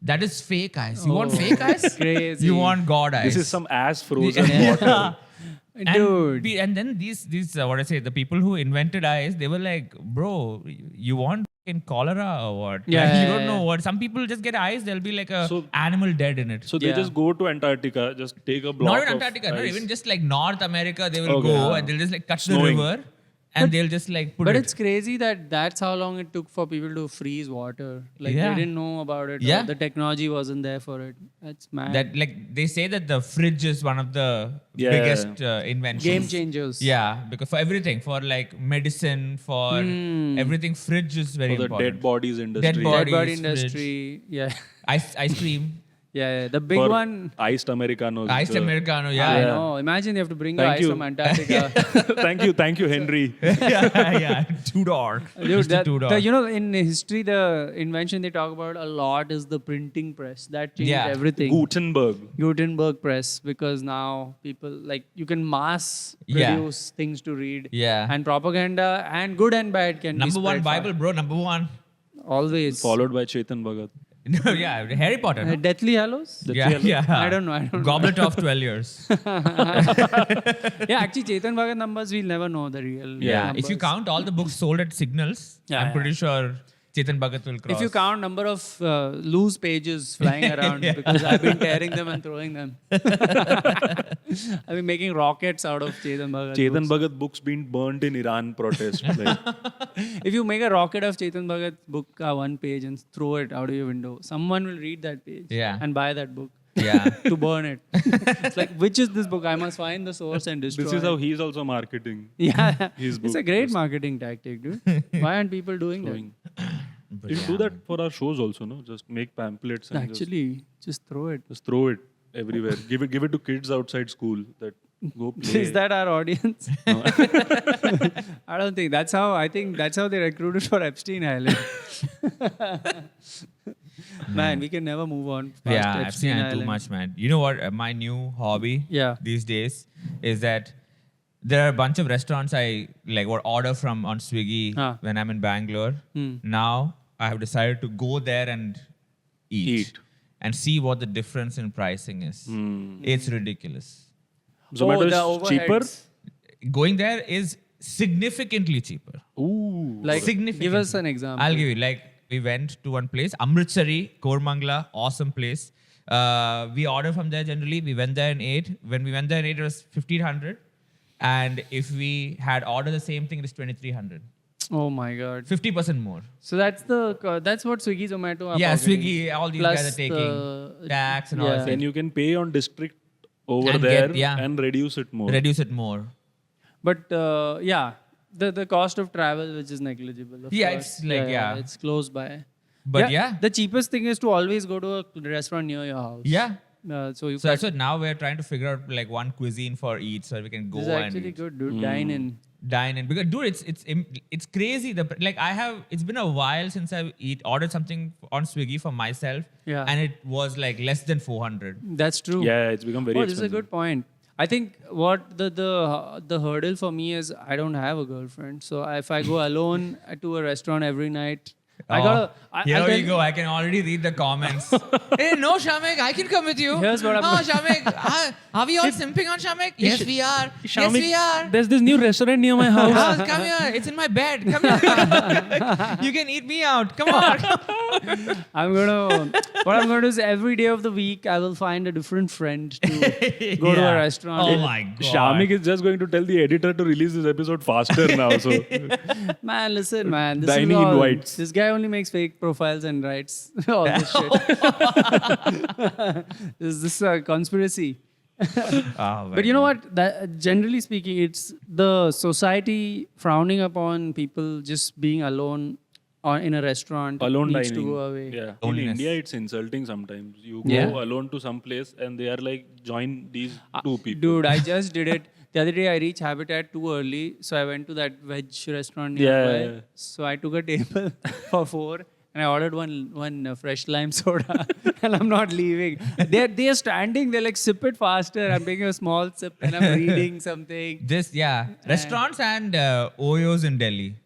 That is fake ice. You want fake ice? Crazy. You want God ice. This is some ass frozen Yeah. water. Dude. And then these what I say, the people who invented ice, they were like, bro, you want in cholera or what? Yeah, Like, yeah, you don't yeah. know what. Some people just get ice, there'll be like a So- animal dead in it. So they Yeah. just go to Antarctica, just take a block not even of Antarctica, not ice. even just like North America, they will Okay. go and they'll just like touch Snowing. the river and they'll just like put But it. it's crazy that that's how long it took for people to freeze water. Like Yeah. they didn't know about it. Yeah. Or the technology wasn't there for it. That's mad. That like they say that the fridge is one of the Yeah. biggest inventions. Game changers. Yeah, because for everything, for like medicine, for everything, fridge is very For the important. dead bodies industry. Dead Dead body bodies, industry. Yeah. Ice cream, Yeah. The big For one. iced Americanos. iced the- Americano. I Yeah, know. Imagine you have to bring the Thank ice you. from Antarctica. thank you, Henry. yeah, Tudor. Dude, Mr. Tudor. in history, the invention they talk about a lot is the printing press. That changed Yeah. everything. Gutenberg. Gutenberg press, because now people like you can mass Yeah. produce things to read. Yeah. And propaganda and good and bad can Number be one spread far. Bible, bro. Number one. Always. Followed by Chetan Bhagat. No, yeah, Harry Potter. No? Deathly Hallows? Yeah, yeah. I don't know. Goblet of 12 years. Yeah, actually, Chetan Bhagat numbers, we'll never know the real Yeah, numbers. if you count all the books sold at Signals, Yeah, I'm yeah. pretty sure Chetan Bhagat will cross. If you count number of loose pages flying around, because I've been tearing them and throwing them. I've been making rockets out of Chetan Bhagat Chetan books. Bhagat books being burnt in Iran protest. Like, If you make a rocket of Chetan Bhagat book, one page, and throw it out of your window, someone will read that page Yeah. and buy that book Yeah. to burn it. It's like, which is this book? I must find the source and destroy this is how it. he's also marketing. Yeah, his it's a book. great marketing tactic, dude. Why aren't people doing Showing. But You yeah. do that for our shows also, no? Just make pamphlets that? and Actually, just throw it. just throw it everywhere. give it to kids outside school that go play. Is that our audience? I don't think that's how. I think that's how they recruited for Epstein Island. Man, we can never move on. Past Yeah, I've Epstein seen it Island. too much, man. You know what? My new hobby Yeah. these days is that there are a bunch of restaurants I like or order from on Swiggy Ah. when I'm in Bangalore. Now I have decided to go there and eat. And see what the difference in pricing is. It's ridiculous. Zomato the is cheaper? overheads. Going there is significantly cheaper. Ooh. Like, Significantly. give us an example. I'll give you. Like, we went to one place, Amritsari, Kormangla, awesome place. We order from there generally. We went there and ate. When we went there and ate, it was 1,500. And if we had ordered the same thing, it is 2,300. Oh my god. 50% more. So that's what Swiggy, Zomato are Yeah, pocketing. Swiggy, all these Plus guys are taking the- tax and all yeah. that. Then you can pay on district over And there get- yeah. and reduce it more. Reduce it more. But yeah, the cost of travel, which is negligible. Of Yeah, course. it's like, yeah. it's close by. But yeah. the cheapest thing is to always go to a restaurant near your house. Yeah. So you So that's what now we're trying to figure out like one cuisine for each so we can go this is and actually eat. good, dude. Dine in. Dine in because dude it's crazy it's been a while since I've ordered something on Swiggy for myself Yeah. and it was like less than 400. That's true. Yeah, it's become very Oh, this is a expensive. good point. I think what the hurdle for me is I don't have a girlfriend. So if I go alone to a restaurant every night, I gotta. Here I'll we tell- go. I can already read the comments. Hey, no, Shamek, I can come with you. Here's what I'm Oh, gonna- Shamek, are we all simping on Shamek? Yes, we are. Yes, we are. There's this new restaurant near my house. Oh, come here. It's in my bed. Come here. You can eat me out. Come on. I'm gonna. What I'm gonna do is every day of the week I will find a different friend to go to a restaurant. Oh my god. Shamik is just going to tell the editor to release this episode faster now. So Man, listen, man. This Dining is all, invites. This guy only makes fake profiles and writes all this shit. Is this a conspiracy? Oh, But you know what? That, generally speaking, it's the society frowning upon people just being alone or in a restaurant. alone needs dining. to go away. Yeah. In Loneliness. India, it's insulting sometimes. You go Yeah. alone to some place and they are like, join these two people. Dude, I just did it. The other day I reached Habitat too early, so I went to that veg restaurant Yeah, nearby. yeah, yeah. So I took a table for 4 and I ordered one fresh lime soda and I'm not leaving. They're standing, they're like, sip it faster. I'm taking a small sip and I'm reading something. This, yeah. Restaurants and Oyos in Delhi.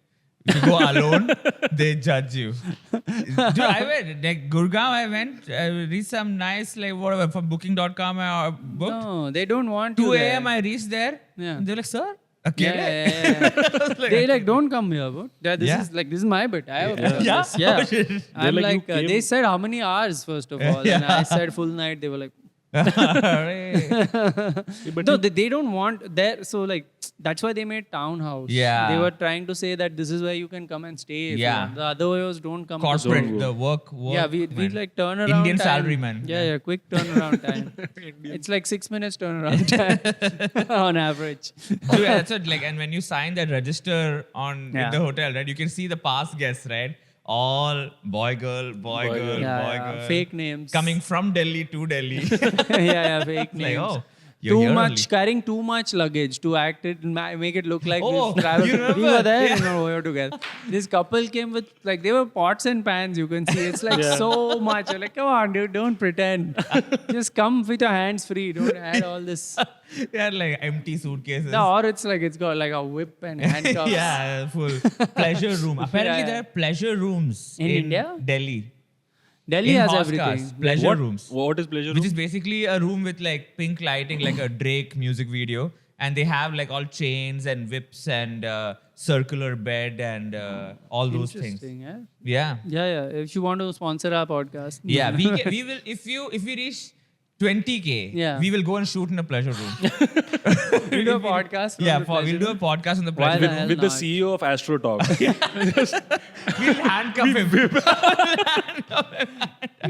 If you go alone, they judge you. Dude, I went, like Gurgaon, I went, I reached some nice, like, whatever, from booking.com, I booked. No, they don't want 2 you there. a.m. I reached there. Yeah. And they're like, sir, Yeah, okay. yeah. They like, don't come here, bro. This Yeah. is my bit. I have Yeah? this. Yeah. Oh, shit. I'm like, like, you came- they said how many hours first of all, and I said full night. They were like, no, they don't want there. So like that's why they made townhouse. Yeah. They were trying to say that this is where you can come and stay. if you Yeah. want. The other ways don't come. Corporate, Don't go. the work. Yeah, we man. like turn around. Indian time. salaryman. Yeah, quick turnaround time. It's like 6 minutes turnaround time on average. Dude, that's what, like, and when you sign that register on Yeah. in the hotel, right, you can see the past guests, right? All boy, girl, boy, girl, Yeah, boy, yeah. girl. Fake names. Coming from Delhi to Delhi. yeah, fake Like, names. oh, you're Too here much only. carrying too much luggage to act it make it look like Oh, we've traveled. you remember? We were there, Yeah. you know, we were together. This couple came with like they were pots and pans. You can see it's like so much. You're like, come on, dude, don't pretend. Just come with your hands free. Don't add all this. Yeah, like empty suitcases. No, or it's like it's got like a whip and handcuffs. Yeah, full pleasure room. Apparently, Yeah. there are pleasure rooms In India? Delhi. Delhi in has horse everything. cars, pleasure rooms. What is pleasure Which room? is basically a room with like pink lighting, like a Drake music video, and they have like all chains and whips and circular bed and all those things. Interesting, yeah. Yeah, Yeah. If you want to sponsor our podcast, yeah. We will if we reach 20K, Yeah. we will go and shoot in a pleasure room. we'll do a podcast. from Yeah, the we'll pleasure do a room. podcast on the Why pleasure the room. hell With the not? CEO of Astro Talk. We'll handcuff him.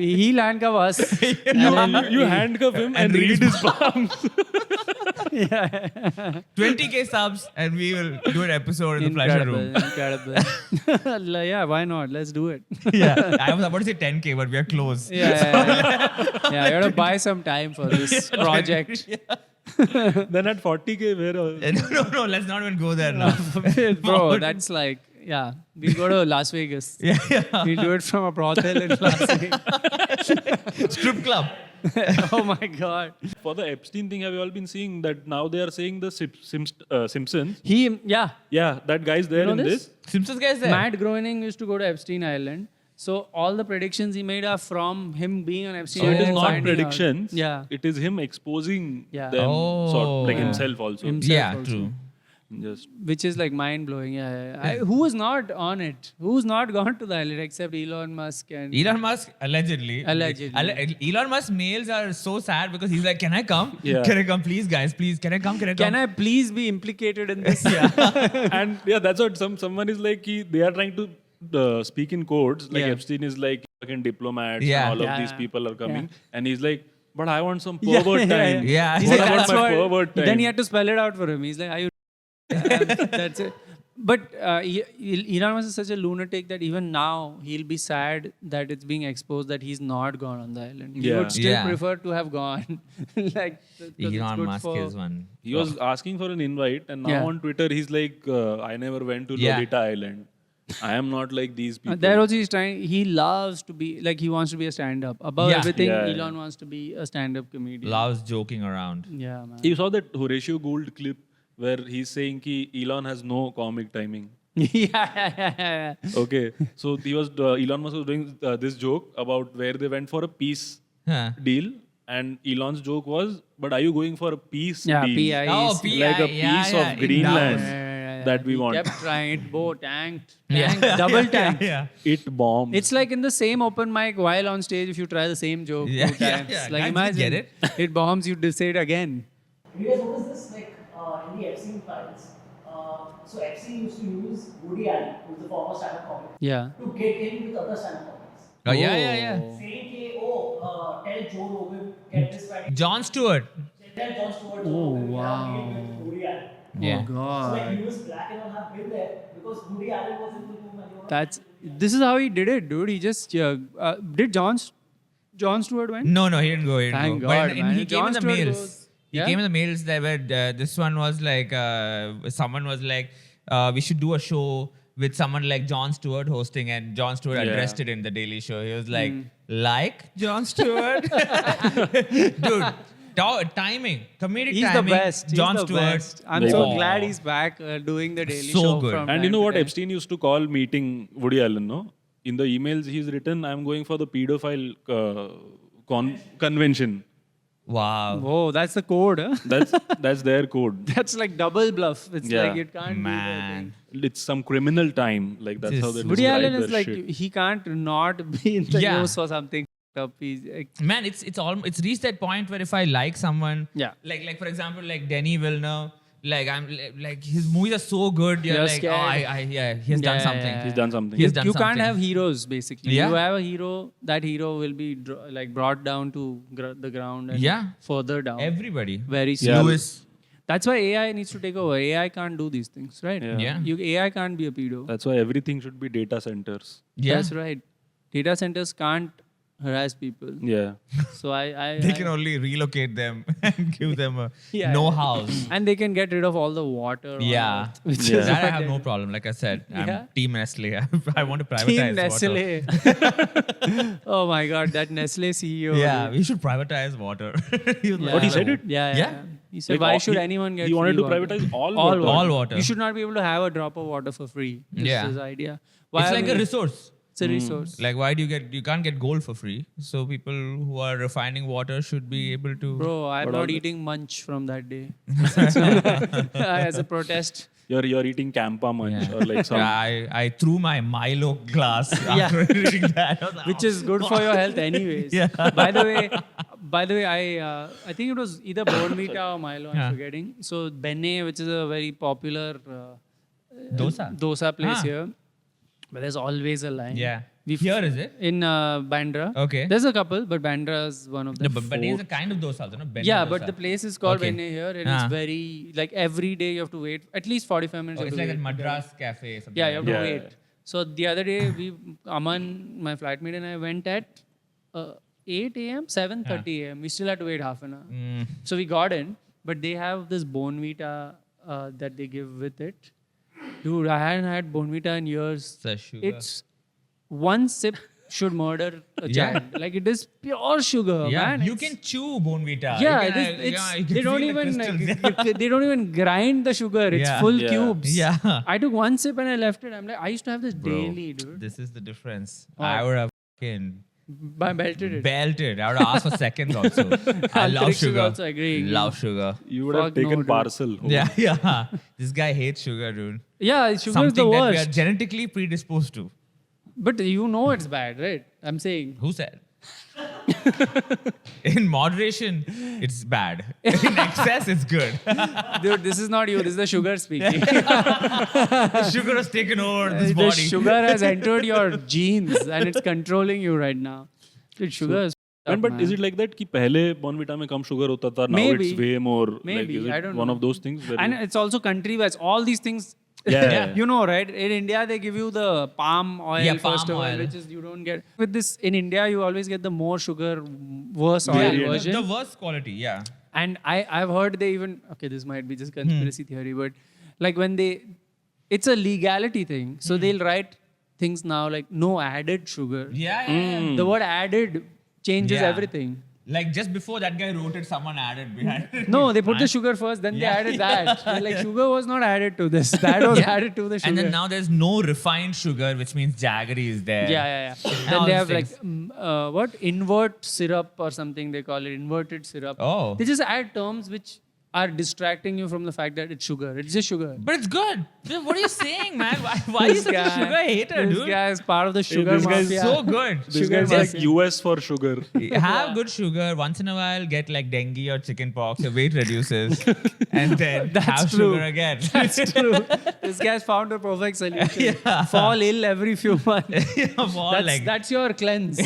He'll handcuff us. you handcuff him and read his palms. 20K subs, and we will do an episode in the pleasure room. Incredible. Yeah, why not? Let's do it. Yeah, I was about to say 10K, but we are close. Yeah, you gotta buy some time for this project. Then at 40K, where? No, let's not even go there now. Bro, that's like, yeah, we'll go to Las Vegas. Yeah. We'll do it from a brothel in Las Vegas. Strip club. Oh my God. For the Epstein thing, have you all been seeing that now they are saying the Simpsons? Yeah. Yeah, that guy's there know in this? this. Simpsons guys there. Matt Groening used to go to Epstein Island. So all the predictions he made are from him being on Epstein So it Island. is and not finding out. predictions. Yeah. It is him exposing Yeah. them, Oh. like Yeah. himself also. Himself Yeah, also. true. Just Which is like mind blowing. Yeah. Who is not on it? Who's not gone to the island except Elon Musk and Elon Musk, allegedly. Elon Musk mails are so sad because he's like, can I come? Yeah. Can I come? Please, guys, please. Can I come? Can I come? Can I please be implicated in this? and yeah, that's what someone is like. They are trying to speak in codes. Like Yeah. Epstein is like fucking diplomats. Yeah. And all Yeah, of these yeah. people are coming, Yeah. and he's like, but I want some Yeah, pervert time. Yeah. He's What like, about that's my what. pervert time? Then he had to spell it out for him. He's like, are you? That's it. But Elon Musk is such a lunatic that even now he'll be sad that it's being exposed that he's not gone on the island. He Yeah. would still Yeah. prefer to have gone. Like 'cause it's Elon good Musk for- is one. He was asking for an invite, and now Yeah. on Twitter he's like, I never went to Yeah. Lolita Island. I am not like these people. There also he's trying. He loves to be like he wants to be a stand-up. Above Yeah. everything, Yeah, yeah. Elon wants to be a stand-up comedian. Loves joking around. Yeah, man. You saw that Horatio Gould clip where he's saying ki Elon has no comic timing. Yeah. Okay, so he was Elon Musk was doing this joke about where they went for a peace Huh. deal, and Elon's joke was, "But are you going for a peace Yeah, deal? PI. Oh, Like PI, Like a yeah, piece yeah, of in Greenland Davos. that we He want." kept trying it, tanked, Yeah. double tanked. Yeah. It bombed. It's like in the same open mic while on stage, if you try the same joke Yeah, 2 yeah, times. yeah. Like Guys, imagine, get it? it bombs, you say it again. Do you guys notice this? Like in the Epstein files, so Epstein used to use Woody Allen, who's the former stand-up comic, Yeah. to get in with other stand-up comics, Oh, yeah. saying, "Hey, tell Joe Rogan, get this Friday, John Stewart. tell Jon Stewart, Joe Rogan, we have a deal with Woody Allen." Yeah. Oh, So God. like Lewis Black and all have been there because Woody Allen was in the room and they were That's This is how he did it, dude. He just did Jon Stewart went? No, he didn't go. Thank But God, he man. came Jon in the Stewart mails. goes- He Yeah? came in the mails that were this one was like someone was like we should do a show with someone like Jon Stewart hosting, and Jon Stewart Yeah. addressed it in the Daily Show. He was like, Hmm. like Jon Stewart, dude. Timing, comedic He's the timing. best. He's Jon the Stewart. best. I'm Very so good. glad he's back doing the Daily So Show. good. From And you time know to what time. Epstein used to call meeting Woody Allen, no? In the emails he's written, "I'm going for the pedophile convention." Wow. Oh, that's the code, huh? That's their code. That's like double bluff. It's Yeah. like it can't Man. It's some criminal time. Like that's how they be. Woody describe Allen is their like shit. he can't not be in the Yeah. news for something up. He's like, Man, it's reached that point where if I like someone, Yeah. like for example, like Denny Villeneuve, like I'm like his movies are so good, you're You're like, scared. he has done Yeah, something. yeah, He's done something. He's done you something. can't have heroes basically. Yeah. You have a hero, that hero will be like brought down to the ground and Yeah. further down. Everybody. Very Yeah. soon. Lewis. That's why AI needs to take over. AI can't do these things, right? Yeah. Yeah. AI can't be a pedo. That's why everything should be data centers. Yeah. That's right. Data centers can't harass people. Yeah. So I They can only relocate them and give them a Yeah. no house. and they can get rid of all the water. on Yeah. Earth, which Yeah. is That I what have they no do. problem. Like I said, I'm Yeah. Team Nestle. I want to privatize Team water. Nestle. Oh my God, that Nestle CEO. Yeah, dude. we should privatize water. He was like, What he said it? Yeah. Yeah. He said, Like, why all- should he- anyone get he wanted free to water? privatize all All water. All water. You should not be able to have a drop of water for free. This Yeah. is the idea. Why It's are like a we- resource. It's a resource. Like, why do you can't get gold for free? So people who are refining water should be able to. Bro, I'm But not all the- eating munch from that day. As a protest. You're eating Campa munch or like some. Yeah, I threw my Milo glass after reading that. I was like, Which is good for your health anyways. Yeah. By the way, I think it was either Bournvita or Milo, I'm Yeah. forgetting. So Benne, which is a very popular dosa place Ah. here, but there's always a line. Yeah. We Here is it? in Bandra. Okay. There's a couple, but Bandra is one of the. No, but it's a kind of dosa, also, no? Benne Yeah, dosa. but the place is called Okay. Benne here, and Ah. it's very like every day you have to wait at least 45 minutes. Oh, you it's have like to a wait. Madras cafe. Something Yeah, you have to Yeah. wait. So the other day, Aman, my flatmate, and I went at 8 a.m., 7:30 a.m. We still had to wait half an hour. Mm. So we got in, but they have this Bournvita that they give with it. Dude, I hadn't had Bournvita in years. The sugar. It's one sip should murder a Yeah. child. Like it is pure sugar, yeah, man. you can chew Bournvita. Yeah, You can, you can they don't feel the even crystals. they don't even grind the sugar. It's Yeah. full Yeah. cubes. Yeah. I took one sip and I left it. I'm like, I used to have this Bro, daily, dude. This is the difference. Oh. I would have fucking I melted it. belted. I would have asked for seconds also. I love Antariksh is sugar. also agreeing. Love sugar. You would have Fuck no, taken dude. parcel. home. Yeah. This guy hates sugar, dude. Yeah, sugar is the Something that we are worst. genetically predisposed to. But you know it's bad, right? I'm saying. Who said? In moderation, it's bad. In excess, it's good. Dude, this is not you. This is the sugar speaking. The sugar has taken over this The body. sugar has entered your genes and it's controlling you right now. Dude, sugar is But is it like that कि पहले Bournvita में कम sugar होता था, now Maybe. it's way more? Maybe, like, is it I don't one know. of those things? Where And it's also country wise. All these things. Yeah. You know, right? In India, they give you the palm oil Yeah, first palm of all, oil. which is you don't get. With this, in India, you always get the more sugar, worse oil Variant. version. The worst quality, yeah. And I've heard they even, okay, this might be just conspiracy theory, but like when it's a legality thing. So they'll write things now like no added sugar. Yeah. The word added changes Yeah. everything. Like just before that guy wrote it, someone added behind. No, they put the sugar first, then they added that. They're like, sugar was not added to this. That was added to the sugar. And then now there's no refined sugar, which means jaggery is there. Yeah. all Then they these have like things. what invert syrup or something they call it, inverted syrup. Oh. They just add terms which are distracting you from the fact that it's sugar. It's just sugar. But it's good. Dude, what are you saying, man? Why are you such a sugar hater, This dude? guy is part of the sugar this guy is mafia. So good. This guy's like US for sugar. Have good sugar. Once in a while, get like dengue or chicken pox. Your weight reduces, and then That's have true. sugar again. That's true. This guy's found a perfect solution. Fall ill every few months. That's your cleanse.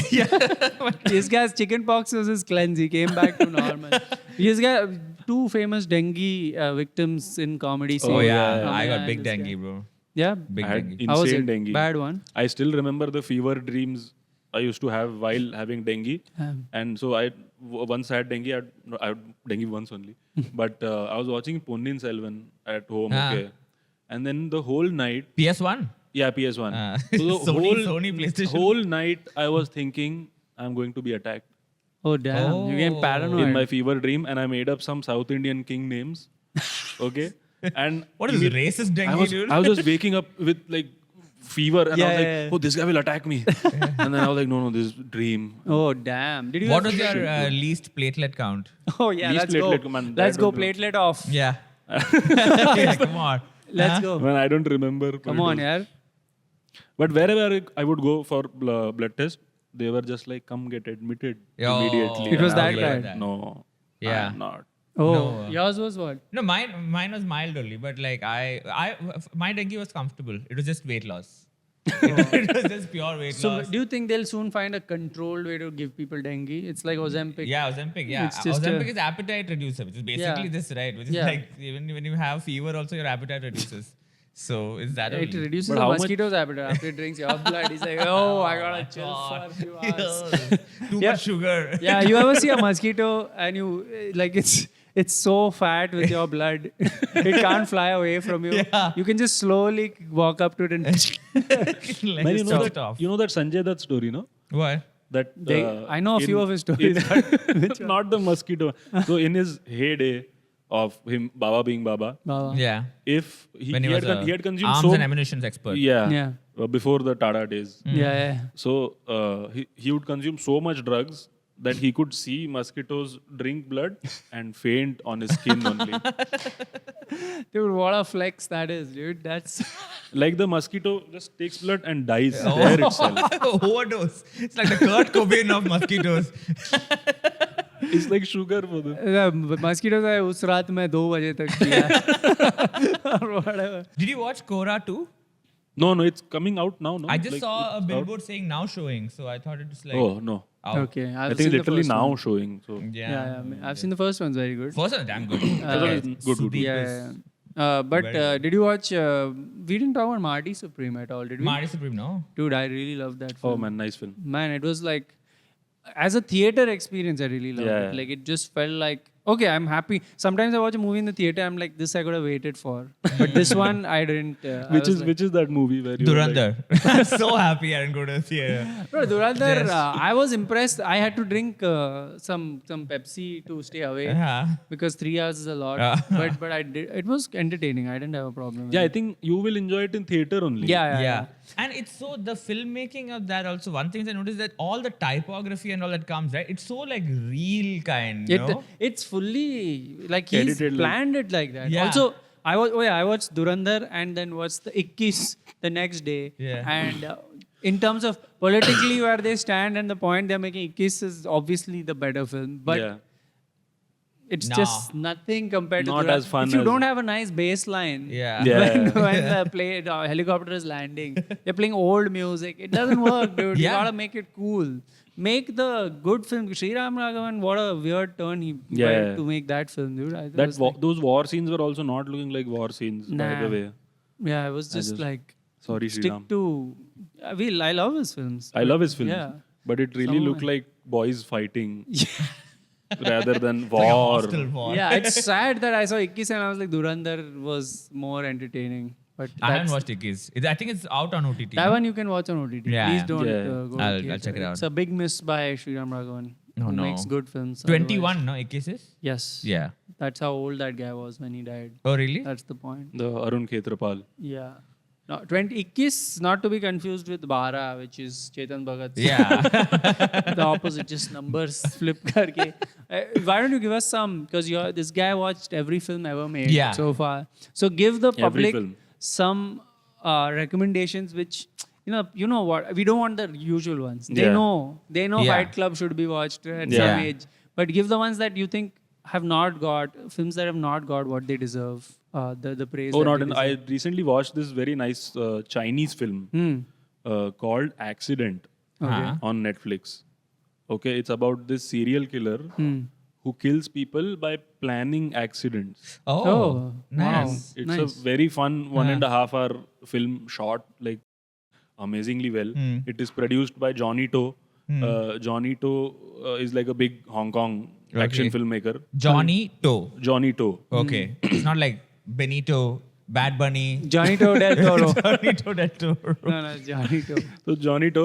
This guy's chicken pox was his cleanse. He came back to normal. This guy, two famous dengue victims in comedy scene. Oh yeah, Ramayana I got and big this guy. dengue, bro. Yeah. Big I had dengue. How was insane it? dengue. Bad one. I still remember the fever dreams I used to have while having dengue. And so once I had dengue, I had dengue once only. But I was watching Ponniyin Selvan at home, okay. And then the whole night, PS1. yeah, PS1. So the Sony PlayStation. whole night I was thinking I'm going to be attacked Oh damn! You getting paranoid. in my fever dream, and I made up some South Indian king names. Okay. And What is racist dengue, dude? I was just waking up with like fever, and I was like, Yeah. oh, this guy will attack me. And then I was like, no, this is dream. Oh damn! Did you? What have was fever? your least platelet count? Oh yeah, least let's platelet, go. man, Let's I go don't know. platelet off. Yeah. Yeah, come on. Let's go. Man, I don't remember. but Come it on, was- yaar. But wherever I would go for blood test, they were just like, come get admitted Yo. immediately. It was And I that like, bad? No. Yeah. I'm not. Oh, No. yours was what? No, mine was mild only, but like my dengue was comfortable. It was just weight loss. It was just pure weight So loss. do you think they'll soon find a controlled way to give people dengue? It's like Ozempic. Yeah, Ozempic. Yeah, It's just Ozempic a- is appetite reducer, which is basically Yeah. this, right? Which is Yeah. like even when you have fever, also your appetite reduces. So is that It only? reduces But the how much- mosquito's appetite after it drinks your blood. He's like, oh, I gotta chill for a few hours. Too Yeah. much sugar. Yeah, you ever see a mosquito and you like it's so fat with your blood, it can't fly away from you. Yeah. You can just slowly walk up to it and Like, Man, stop it off. you know that Sanjay Dutt story, no? What? That I know a few of his stories. not the mosquito. So in his heyday of him, Baba being Baba, Baba. Yeah. if he, When he, he had, was he had consumed arms so and ammunitions expert. yeah, Yeah. before the Tata days. Yeah. So he would consume so much drugs that he could see mosquitoes drink blood and faint on his skin only. Dude, what a flex that is, dude. That's Like the mosquito just takes blood and dies Oh. there itself. Overdose. It's like the Kurt Cobain of mosquitoes. It's like sugar for them. mosquitoes है उस रात में 2 बजे तक किया or whatever. Did you watch Kora 2? No, it's coming out now. No, I just Like, saw a it's out. billboard saying now showing, so I thought it was like Oh no, out. Okay, I I've think seen the literally first now one. showing. So Yeah, I've seen the first one. It's very good. First one, damn good. good. Sudeep Yeah. is- But Very good. did you watch? We didn't talk about Marty Supreme at all, did we? Marty Supreme, no? Dude, I really loved that film. oh man, nice film. Man, it was like, as a theater experience, I really loved Yeah. it. Like, it just felt like, okay, I'm happy. Sometimes I watch a movie in the theater, I'm like, this I could have waited for. But this one, I didn't. Which is that movie where you were like, Durandar. So happy I didn't go to the theater. Bro, Durandar, Yes. I was impressed. I had to drink some Pepsi to stay away Yeah. because 3 hours is a lot. But I did. It was entertaining. I didn't have a problem. with Yeah, I it. think you will enjoy it in theater only. Yeah. And it's so the filmmaking of that also. One thing I noticed that all the typography and all that comes, right? It's so like real kind, you know? It's fully like he's Edited, like- planned it like that. Yeah. Also, I watched Durandar and then watched the 21 the next day. Yeah. And in terms of politically where they stand and the point they're making, 21 is obviously the better film. But yeah. it's Nah. just nothing compared to Not Durandar. as fun If you as- don't have a nice bass line, Yeah. Yeah. when the helicopter is landing, they're playing old music. It doesn't work, dude. You Yeah. gotta make it cool. Make the good film. Sriram Raghavan, what a weird turn he Yeah. went to make that film, dude. I That was like, those war scenes were also not looking like war scenes, by Nah. the way. yeah, I was just like, Sorry, stick Sriram. to. I love his films. I love his films. Yeah. But it really looked like boys fighting rather than war. Hostile war. Yeah, it's sad that I saw 21 and I was like, Durandar was more entertaining. But I haven't that's- watched Ikis. I think it's out on OTT. that no? one you can watch on OTT. Yeah. Please don't Yeah. go. to I'll theater. check it out. It's a big miss by Sriram Raghavan. Oh, who no. makes good films. 21, no? 21? Yes. Yeah. That's how old that guy was when he died. Oh, really? That's the point. The Arun Khetrapal. Yeah. No, 21, not to be confused with Bara, which is Chetan Bhagat. Yeah. The opposite, just numbers flip karke. Why don't you give us some? Because this guy watched every film ever made Yeah. so far. So give the Every public film. some recommendations which you know what, we don't want the usual ones. They Yeah. know Yeah. Fight Club should be watched at Yeah. some age, but give the ones that you think have not got films that have not got what they deserve, the praise. Oh, that not they in. deserve. I recently watched this very nice Chinese film called Accident on Netflix. Okay, it's about this serial killer who kills people by planning accidents. Oh, nice. It's Nice. a very fun 1.5 hour film, shot like amazingly well. It is produced by Johnny To. Johnny To is like a big Hong Kong action filmmaker. Johnny To. Johnny To. Okay. It's not like Benito, Bad Bunny. Johnny To Del Toro. Johnny To that Toro. No, Johnny To. So Johnny To,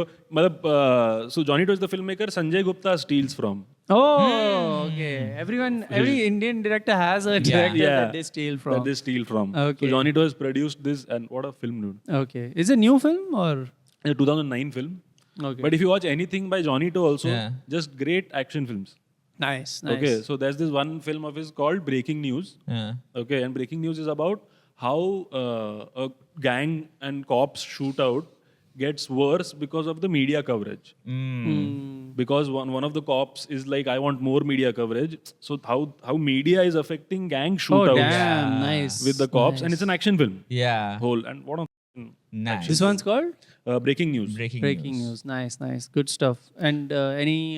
so Johnny To is the filmmaker Sanjay Gupta steals from. Oh, okay. Every Indian director has a director that they steal from. That they steal from. Okay. So Johnny To has produced this, and what a film, dude. Okay. Is it a new film or? It's a 2009 film. Okay. But if you watch anything by Johnny To also, Yeah. just great action films. Nice. Okay, so there's this one film of his called Breaking News. Yeah. Okay, and Breaking News is about how a gang and cops shootout gets worse because of the media coverage. Because one of the cops is like, I want more media coverage. So how media is affecting gang Oh, shootouts damn. Nice. with the cops, Nice. and it's an action film. Yeah. Whole and what a Nice. This one's called Breaking News. Breaking News. Nice. Good stuff. And any,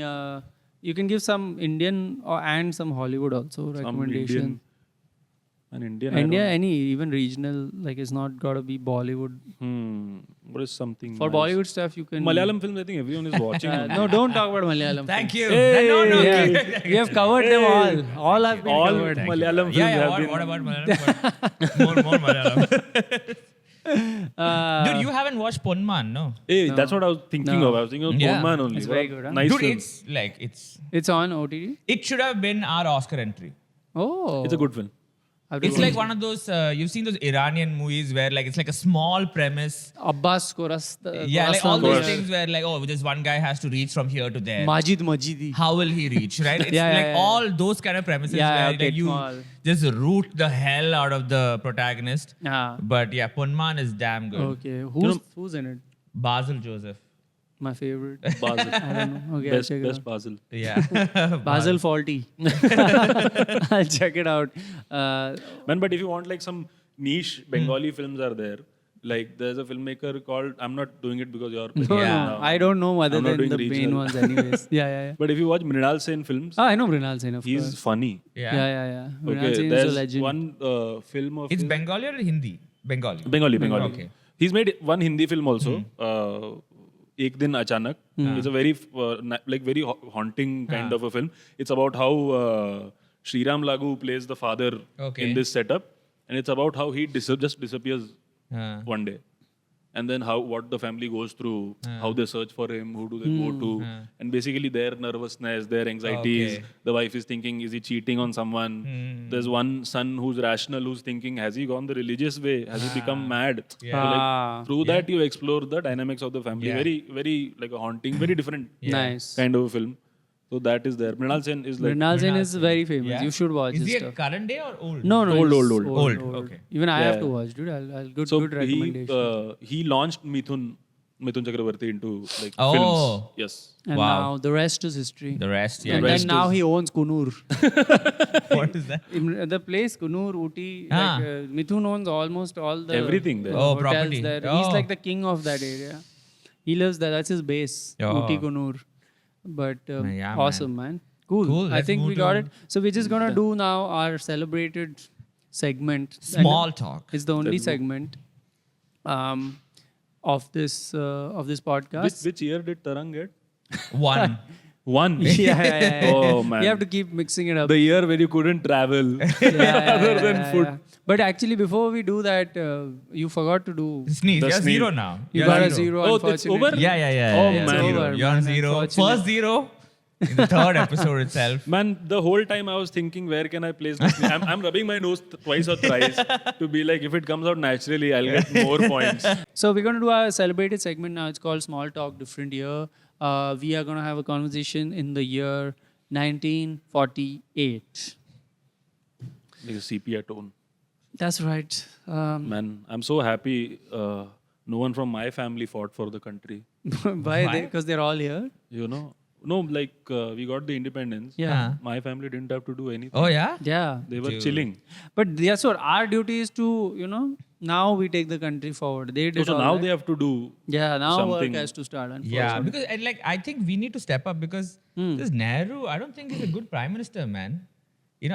you can give some Indian and some Hollywood also Some recommendation. An Indian. I India, don't- any even regional, like it's not got to be Bollywood. What is something? For nice? Bollywood stuff, you can. Malayalam films, I think everyone is watching. No, don't talk about Malayalam. Thank you. Hey! No. Yeah, we have covered them all. All have been All covered. Malayalam films Yeah, have what, been. what about Malayalam? more Malayalam. Dude, you haven't watched Ponman, no? Hey, that's what I was thinking No. of. I was thinking of Yeah. Ponman only. It's What very a good, huh? Nice Dude, film. It's on OTT. it should have been our Oscar entry. Oh, It's a good film. Have to It's watch like it. one of those, you've seen those Iranian movies where like it's like a small premise. Abbas Koras. Yeah, like all those Koras. things where like, oh, this one guy has to reach from here to there. Majid Majidi. How will he reach, right? It's Yeah, like yeah. all those kind of premises Yeah, where okay, like, you small. just root the hell out of the protagonist. Ah, But yeah, Ponman is damn good. okay. Who's in it? Basil Joseph. My favorite. Basil. I don't know. Okay, I'll best check it best out. Basil. Yeah. Basil Faulty. I'll check it out. Man, but if you want like some niche Bengali films are there. Like there's a filmmaker called, I'm not doing it because you're No, Yeah. no, I don't know other I'm not than doing the main regional. ones anyways. Yeah. But if you watch Mrinal Sen films, I know Mrinal Sen, of he's course. funny. Yeah. Yeah. Mrinal Okay, Sen is a there's legend. one film of It's his- Bengali or Hindi? Bengali. Bengali. Okay. He's made one Hindi film also. Ek Din Achanak. It's a very very haunting kind of a film. It's about how Sriram Lagu plays the father Okay. in this setup, and it's about how he just disappears one day, and then what the family goes through, how they search for him, who do they go to, and basically their nervousness, their anxieties. Okay. The wife is thinking, is he cheating on someone? There's one son who's rational, who's thinking, has he gone the religious way? Has he become mad? Yeah. So, like, Ah, through that you explore the dynamics of the family. Yeah. Very, very like a haunting, very different nice. kind of a film. So that is there. Mrinal Sen is like Mrinal Sen is very famous. Yeah. You should watch Is his he a stuff. current day or old? No, Old, it's old. Old, okay. Even I have Yeah. to watch, dude. I'll good so recommendation. he launched Mithun Chakravarti into like Oh. films. Yes. And Wow. now the rest is history. The rest, yeah. And then now he owns Kunur. What is that? The place Kunur, Ooty, Ah. like, Mithun owns almost all the Everything there. Oh, hotels property. there. Oh. He's like the king of that area. He lives there. That's his base, Oh. Ooty Kunur. But Yeah, awesome, man. Cool. Cool, I let's think move we got to it. So we're just gonna do now our celebrated segment. Small talk. It's the only segment of this podcast. Which year did Tarang get? One. One. yeah. Oh man. You have to keep mixing it up. The year when you couldn't travel. other than food. But actually, before we do that, you forgot to do. Sneeze. The You're sneeze. zero now. You You're got a zero. Oh, it's unfortunately. over? Yeah. Oh, yeah. man. It's over, You're on man, zero. unfortunately. First zero. in the third episode itself. Man, the whole time I was thinking, where can I place this? I'm rubbing my nose twice or thrice to be like, if it comes out naturally, I'll get more points. So we're going to do our celebrated segment now. It's called Small Talk Different Year. We are going to have a conversation in the year 1948. Like a sepia tone. That's right. Man, I'm so happy no one from my family fought for the country. Why? Because they're all here. You know? No, like we got the independence. Yeah. My family didn't have to do anything. Oh yeah. Yeah. They were chilling. But that's what our duty is to, now we take the country forward. They did So all now that. they have to do. Yeah, now something. work has to start. Yeah, unfortunately. because and I think we need to step up because this Nehru, I don't think he's a good prime minister, man.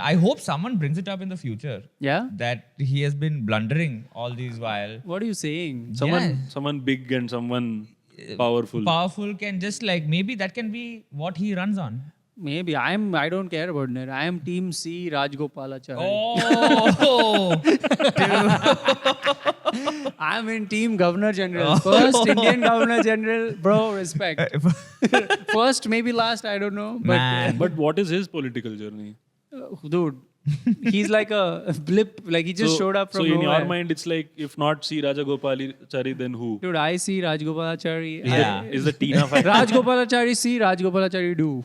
I hope someone brings it up in the future Yeah? that he has been blundering all these while. What are you saying? Someone big and someone powerful. Powerful can just maybe that can be what he runs on. Maybe. I don't care about Nehru. I am Team C, Rajgopalachari. Oh, I'm in Team Governor General. First Indian Governor General. Bro, respect. First, maybe last, I don't know. But, man. But what is his political journey? dude, he's like a blip. Like he just showed up from So in nowhere. your mind, it's like, if not C. Rajagopalachari, then who? Dude, I see Rajgopalachari. Yeah. Is the Tina factor? Rajgopalachari see, Rajgopalachari do.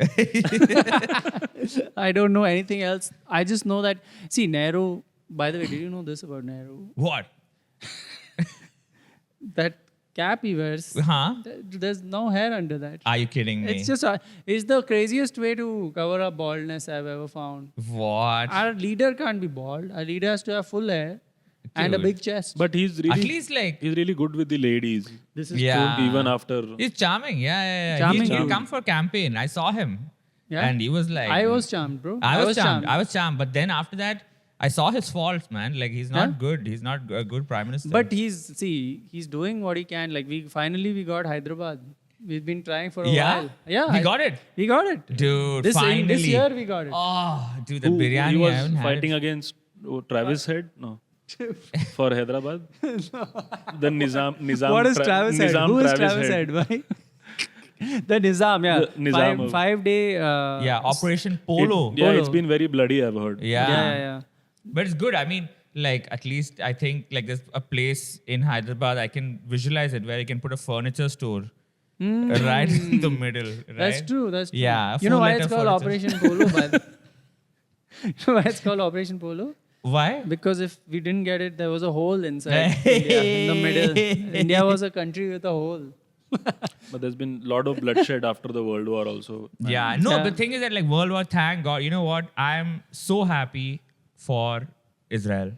I don't know anything else. I just know that. See, Nehru. By the way, did you know this about Nehru? What? That cap he wears. Huh? There's no hair under that. Are you kidding me? It's just. It's the craziest way to cover up baldness I've ever found. What? Our leader can't be bald. Our leader has to have full hair and a Dude. big chest. But he's really, At least he's really good with the ladies. This is yeah. Even after. He's charming. Yeah. Charming He'll dude. come for campaign. I saw him. Yeah. And he was like. I was charmed, bro. I was charmed. But then after that, I saw his faults, man. Like he's not good. He's not a good prime minister. But he's doing what he can. Like we got Hyderabad. We've been trying for a while. Yeah, we got it. We got it. Dude, This finally. this year we got it. Oh, dude, the Who biryani. he I was haven't had fighting it. against Travis Head? No. For Hyderabad? The Nizam. What is Travis Head? Nizam Who is Travis Travis Head? Why? The Nizam, yeah. The Nizam of- 5-day. Yeah, Operation Polo. Yeah, it's Polo. been very bloody, I've heard. Yeah. But it's good. I mean, like at least I think like there's a place in Hyderabad I can visualize it where you can put a furniture store right in the middle. Right? That's true. Yeah. You know why full it's called furniture. Operation Polo? You know why it's called Operation Polo? Why? Because if we didn't get it, there was a hole inside India, in the middle. India was a country with a hole. But there's been a lot of bloodshed after the World War also. Yeah. No, Yeah. the thing is that like World War, thank God. You know what? I'm so happy for Israel.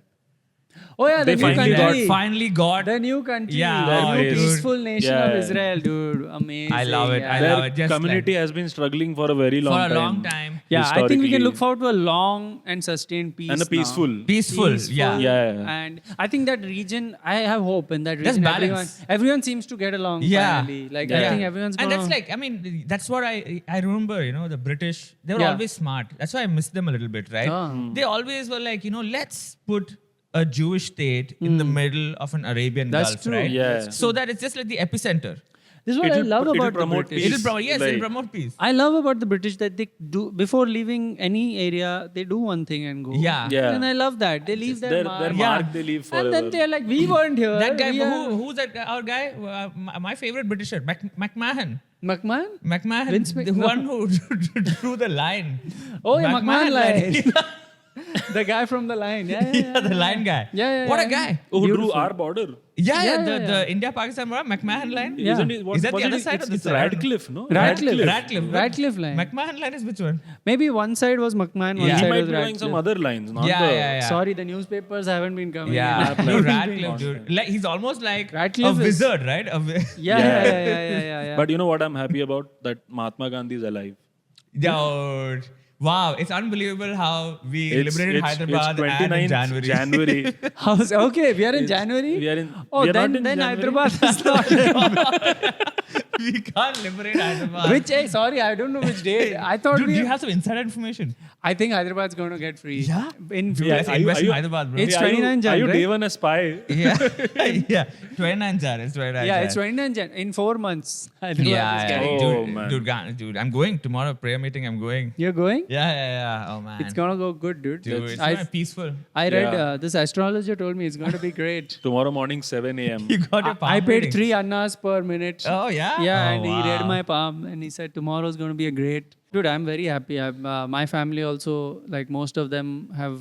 Oh yeah, the new country. Finally got. The new country. Yeah, the oh, new dude. peaceful nation of Yeah. Israel, dude. Amazing. I love it. I Yeah. love Their it. Just community has been struggling for a very long for time. a long time. Yeah, I think we can historically. look forward to a long and sustained peace. And a peaceful. now. Peaceful. Yeah. Yeah. And I think that region, I have hope in that There's region. balance. Everyone seems to get along Yeah. finally. Like Yeah. I think everyone's And gonna. that's like, I mean, that's what I remember, the British, they were Yeah. always smart. That's why I miss them a little bit, right? They always were like, let's put a Jewish state in the middle of an Arabian That's Gulf, true. right? Yeah. So that it's just like the epicenter. This is what I love about the promote British. peace. It'll Like- promote peace. I love about the British that they do before leaving any area, they do one thing and go. Yeah. Yeah. And I love that. They leave Their mark. mark they leave forever. And then they're like, we weren't here. That guy, we are- who's that guy? Our guy? My favorite Britisher, McMahon. McMahon? McMahon, Vince the McMahon. one who drew the line. Oh, yeah, McMahon line. line. The guy from the line. Yeah. The line guy. Yeah. What a guy. Oh, who drew Beautiful. our border? Yeah, Yeah. the India-Pakistan border, McMahon line. Yeah. Isn't it, what, Is that was the it- other side it's, or this it's side? Radcliffe, no? Radcliffe. Radcliffe. Radcliffe line. McMahon line is which one? Maybe one side was McMahon, one Yeah. He side might was be doing Radcliffe. some other lines, not Yeah, the... yeah. Sorry, the newspapers haven't been coming. Yeah, in. no, Radcliffe, dude. Like he's almost like Radcliffe a is- wizard, right? Yeah. But you know what I'm happy about? That Mahatma Gandhi is alive. Dude. Wow, it's unbelievable how we liberated Hyderabad it's and in 29th January. How's okay? We are in January. We are in... Oh, we are not then in January. Hyderabad is not. We can't liberate Hyderabad. Which, hey, sorry, I don't know which date. I thought Dude, we. do you have some insider information? I think Hyderabad's going to get free. Yeah? In Dude, let's invest in Hyderabad, bro. It's Are you- 29 Jan, Are you right? day one a spy? yeah. yeah. 29 Jan. It's 29 Yeah, Jan. it's 29 Jan. In 4 months. Hyderabad is Yeah, getting. Oh, dude, man. dude, I'm going tomorrow. Prayer meeting. I'm going. You're going? Yeah. Oh man, It's going to go good, dude. dude, it's I, gonna be peaceful. I read Yeah. this astrologer told me it's going to be great. Tomorrow morning 7 a.m. You got your palm I paid reading. 3 annas per minute. Oh yeah. Yeah, Oh, and he read wow. my palm and he said tomorrow's going to be a great. Dude, I'm very happy. My family also, like most of them, have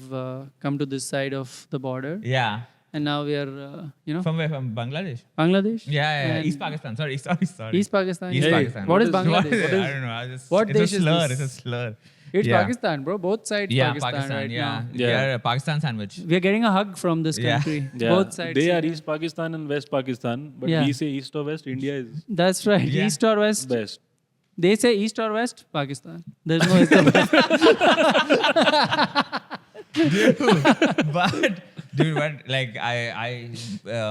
come to this side of the border, Yeah. and now we are, From where? From Bangladesh. Bangladesh. Yeah. And East Pakistan. Sorry. East Pakistan. East Hey, Pakistan. What is What Bangladesh? I don't know. I just, What it's dish a is slur. this? It's a slur. It's Yeah. Pakistan, bro. Both sides Yeah, Pakistan, right yeah. now. Yeah. Yeah, Pakistan sandwich. We are getting a hug from this Yeah. country. Yeah. Both sides. They are East Pakistan and West Pakistan, but Yeah. we say East or West. India is That's right. Yeah. East or west. best. They say East or West, Pakistan. There's no East or West. But dude, what like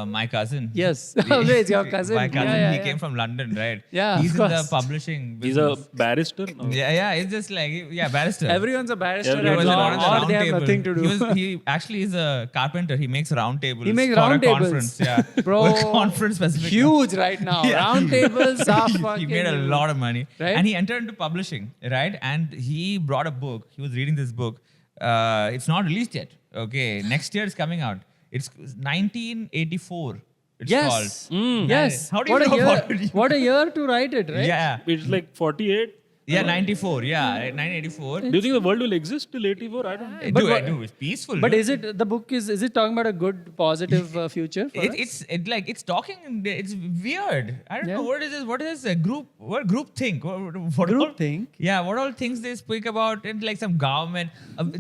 my cousin. Yes. Always your cousin. My cousin, Yeah, he yeah. came from London, right? Yeah, He's of in the course. publishing He's a business. barrister. No. Yeah, it's just like barrister. Everyone's a barrister Everyone at is a law, barrister. or they have nothing to do. He actually is a carpenter. He makes round tables. He makes for round a tables. conference. Yeah, Bro, For a conference specific. Huge right now. Yeah. Round tables are he fucking. made a lot of money, Right? and he entered into publishing, right? And he brought a book. He was reading this book. It's not released yet. Okay, next year it's coming out. It's 1984. It's Yes. called. Yes. How do you what know a year? about it? What a year to write it, right? Yeah. It's like 48. Yeah, 94. Yeah, 1984. Do you think the world will exist till 84? I don't know. But do, what- do. It's peaceful. But no? is it the book is it talking about a good positive future for us? It's talking. It's weird. I don't Yeah. know what is this. What is a group? What group think? What Group all, think? Yeah. What all things they speak about in like some government?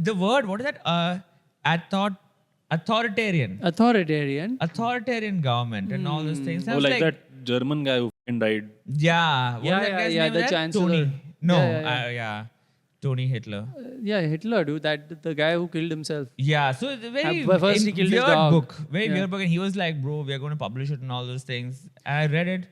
The word. What is that? Authoritarian. Authoritarian government and all those things. I Oh, was like that German guy who fucking died. Yeah. What Yeah, was that yeah, guy's yeah, name? the Was that? chancellor. Tony. No. Yeah, Yeah. Tony Hitler. Yeah, Hitler, dude. That the guy who killed himself. Yeah, so it's a very But first he killed his weird dog. book. Very Yeah. weird book. And he was like, bro, we are going to publish it and all those things. And I read it.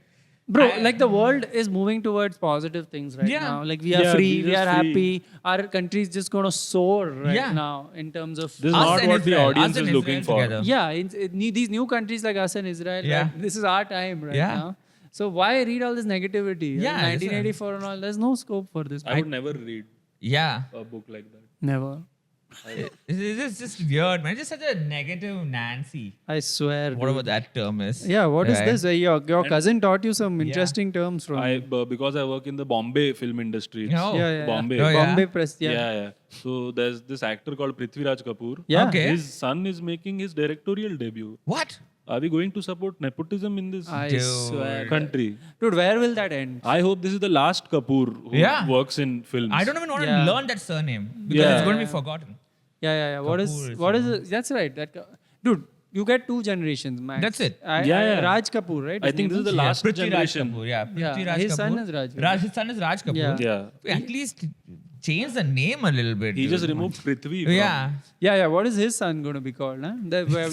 Bro, like the world is moving towards positive things right Yeah. now. Like we are Yeah, free, we're we are just happy. Our country is just going to soar right Yeah. now in terms of. This is Us not and what the Israel. audience Us and is looking Israel for. together. Yeah, these new countries like us and Israel, Yeah. like, this is our time right Yeah. now. So why read all this negativity? Yeah, that's 1984 and all. There's no scope for this. I would never read Yeah. a book like that. Never. It's just weird, man. It's just such a negative Nancy. I swear. Whatever dude. that term is. Yeah, what is Right? this? Your cousin taught you some interesting terms from. Because I work in the Bombay film industry. it's Oh. yeah. Bombay. Oh, yeah. Bombay Press. Yeah. Yeah. So there's this actor called Prithviraj Kapoor. Yeah. Okay. His son is making his directorial debut. What? Are we going to support nepotism in this I Dude. swear. country? Dude, where will that end? I hope this is the last Kapoor who Yeah. works in films. I don't even want Yeah. to learn that surname because Yeah. it's going to be forgotten. Yeah. What is Kapoor is it? That's right. Dude, you get 2 generations, max. That's it. Yeah. Raj Kapoor, right? I His think name this is the was? last Prithviraj generation. Kapoor. Yeah. Yeah, Prithviraj his son Kapoor. is Raj Kapoor. His son is Raj Kapoor. Yeah. Yeah. At least change the name a little bit. He just dude. removed Prithvi. from- Yeah. Yeah. What is his son going to be called? Huh?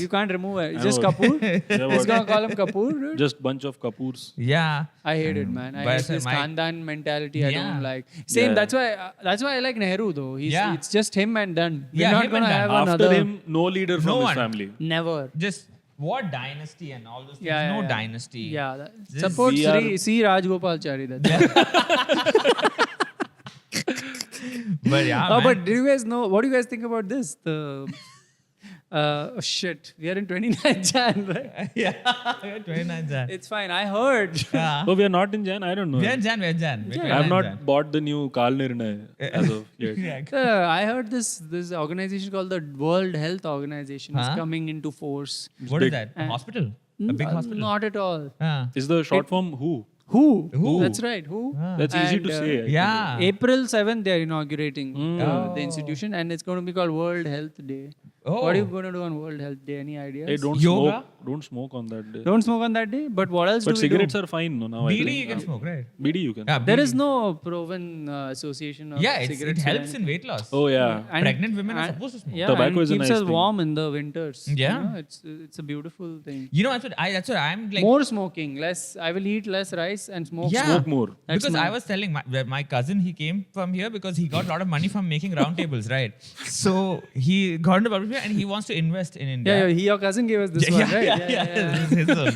You can't remove it. It's just know. Kapoor. Yeah, He's what- going to call him Kapoor, dude. Just bunch of Kapoors. Yeah. I hate it, man. I But hate sir, this my- Khandan mentality. I Yeah. don't like. Same. Yeah. That's why I like Nehru though. Yeah. It's just him and done. We're Yeah, not him gonna and have done. After another. him, no leader from No his one. family. Never. Just what dynasty and all those things. Yeah, No yeah. dynasty. Yeah. Just Support we are- C. Rajgopalachari. That's But yeah. Oh, man. but do you guys know? What do you guys think about this? Oh shit, we are in 29 Jan, right? yeah. 29 Jan. It's fine. I heard. Yeah. Oh, we are not in Jan? I don't know. We are Jan. We're 29 I have not Jan. bought the new Kal Nirnay as of yet. Yeah. I heard this organization called the World Health Organization is Huh? coming into force. What is big. that? A hospital? A big hospital? Not at all. Ah. Is the short form WHO? Who? Who? That's right. Who? That's easy And, to say. I think. Yeah. April 7th, they are inaugurating the institution, and it's going to be called World Health Day. Oh. What are you going to do on World Health Day? Any ideas? Hey, don't Yoga? smoke. Don't smoke on that day. Don't smoke on that day. But what else But do we cigarettes do? are fine no, now. I BD think. you can smoke, right? BD you can. Yeah, There BD. is no proven association of Yeah, it cigarettes. helps in weight loss. Oh yeah. And- Pregnant women are and- supposed to smoke. Yeah, Tobacco and is a keeps nice us thing. warm in the winters. Yeah. You know, it's a beautiful thing. You know, that's what I'm like. More smoking, less. I will eat less rice and smoke. Yeah. Smoke more. That's Because my- I was telling my cousin, he came from here because he got a lot of money from making roundtables, right? So he got into public and he wants to invest in India. Yeah, your cousin gave us this one, right? This is his only.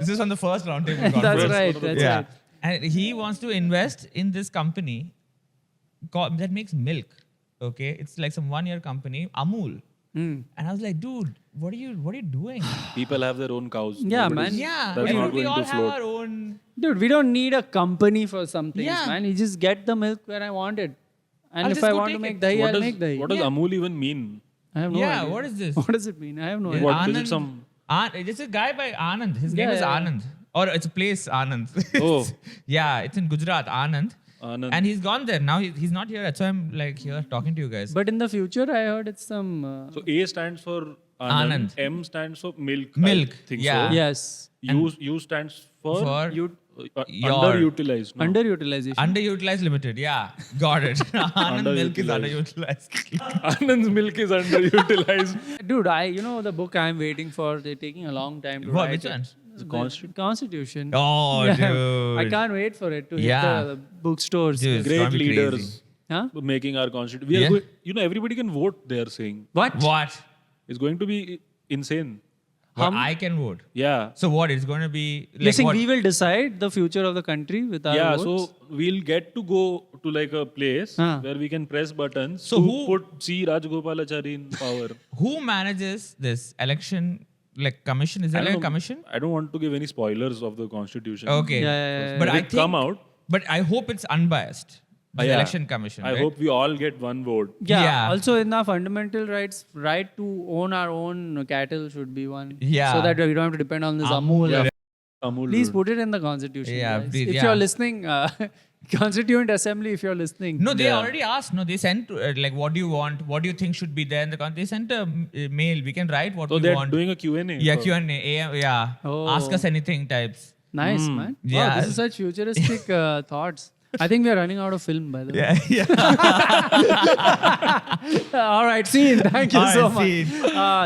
This is on the first roundtable conference. That's right. That's yeah. right. And he wants to invest in this company that makes milk. Okay, it's like some 1-year company, Amul. Hmm. And I was like, dude, what are you doing? People have their own cows. Yeah, Nobody's- man. Yeah, That's not we going all to have float. our own. Dude, we don't need a company for some things, Yeah. man. You just get the milk where I want it. And I'll if just I go want to take make it. dahi, What I'll does, make dahi. what does Amul even mean? I have no Yeah, idea. what is this? What does it mean? I have no idea. What? Is Anand- it some? It's a guy by Anand. His name Yeah, is yeah, yeah. Anand. Or it's a place, Anand. Oh. Yeah, it's in Gujarat, Anand. Anand. And he's gone there. Now he's not here. That's why I'm like here talking to you guys. But in the future, I heard it's some. So A stands for Anand. Anand. M stands for milk. Milk, I think yeah. So. yes. U stands for, For your- underutilized. No? Underutilization. Underutilized Limited. Yeah, got it. Anand Milk is underutilized. Anand's milk is underutilized. Dude, the book I'm waiting for, they're taking a long time to What, write. which it. one? The Constitution. Oh, Yeah. dude. I can't wait for it to Yeah. hit the bookstores. Dude. It's Great gonna be leaders crazy. Huh? making our constitution. We Yeah. are going, everybody can vote, they are saying. What? What? It's going to be insane. But I can vote. Yeah. So what? It's going to be like You're saying what? we will decide the future of the country with our Yeah, votes? so we'll get to go to like a place Huh. where we can press buttons So to who- put C. Rajagopalachari in power. Who manages this election? Like commission? Is there I like a don't know. commission? I don't want to give any spoilers of the constitution. Okay. Yeah. But If I it come think. out, But I hope it's unbiased. The yeah. election commission. I right? hope we all get one vote. Yeah. Yeah. Also, in our fundamental rights, right to own our own cattle should be one. Yeah. So that we don't have to depend on this Amul. Yeah. Amul Please would. put it in the constitution. Yeah, guys. please, If yeah. you're listening, Constituent Assembly, if you're listening. No, they Yeah. already asked. No, they sent like, what do you want? What do you think should be there in the They sent a mail. We can write what So we they're want. doing a Q&A. Yeah, for- Q&A. Yeah. Oh. Ask us anything types. Nice, man. Wow, Yeah. this is such futuristic thoughts. I think we are running out of film, by the way. Yeah. All right, scene. Thank you All so right, much. scene.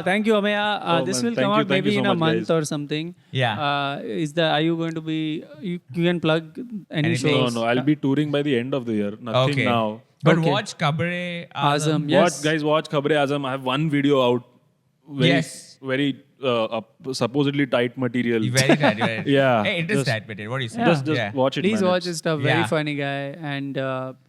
Thank you, Ameya. Oh, This man, will thank come you- out thank maybe you so in a much, month guys. or something. Yeah. Are you going to be? You can plug any Anything. No, shows. no, I'll be touring by the end of the year. Nothing Okay. now. But Okay. watch Kabare Azam. Azam. Yes. Watch, guys, watch Khabre Azam. I have one video out. Very, Yes. Very supposedly tight material. Very tight. Very Yeah, Hey, it is just- tight, but what do you say? Just yeah. watch it. Please man. watch It's- his stuff. Very Yeah. funny guy. And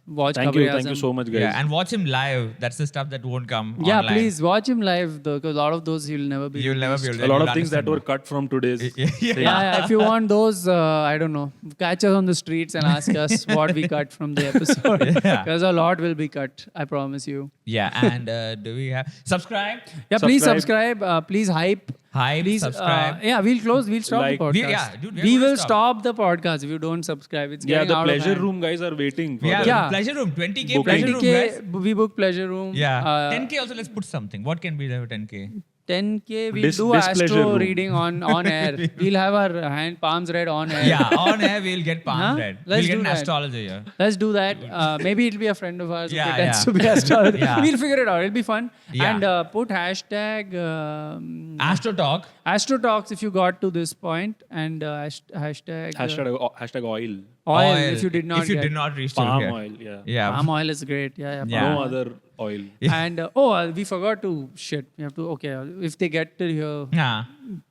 watch Thank Khabre you. Thank you Azam. so much, guys. Yeah, and watch him live. That's the stuff that won't come Yeah, online. please watch him live though, because a lot of those he'll never be. You'll never be able to. a lot you'll of things that understand were cut from today's. Yeah. thing. Yeah, if you want those, I don't know, catch us on the streets and ask us what we cut from the episode. Yeah. Because a lot will be cut, I promise you. Yeah, and do we have subscribe? Yeah, please Subscribe. subscribe. Please hype. Hype, Please, subscribe. yeah, we'll close. We'll stop Like- the podcast. Yeah, dude, we are we going to will stop. stop the podcast if you don't subscribe. It's Yeah, getting the out of pleasure hand. room guys are waiting for Yeah, that. Yeah. pleasure room, 20K Booking. pleasure room, guys. 20K, we book pleasure room. Yeah, 10K also. Let's put something. What can be there for 10K? 10K, we'll Dis- do displeasure astro room. reading on air. We'll have our palms read on air. Yeah, on air we'll get palm Huh? read. Let's We'll get do an that. astrologer here. Let's do that. Maybe it'll be a friend of ours who Yeah, pretends yeah. to be astrologer. Yeah. We'll figure it out. It'll be fun. Yeah. And put hashtag Astro Talk. Astro Talks if you got to this point, and hashtag Hashtag oil. oil if you did not If you get. did not reach to Palm here. oil. Yeah. Yeah. Palm oil is great. Yeah. Yeah. palm No oil. other oil. And we forgot to shit. We have to. Okay, if they get to here, Nah.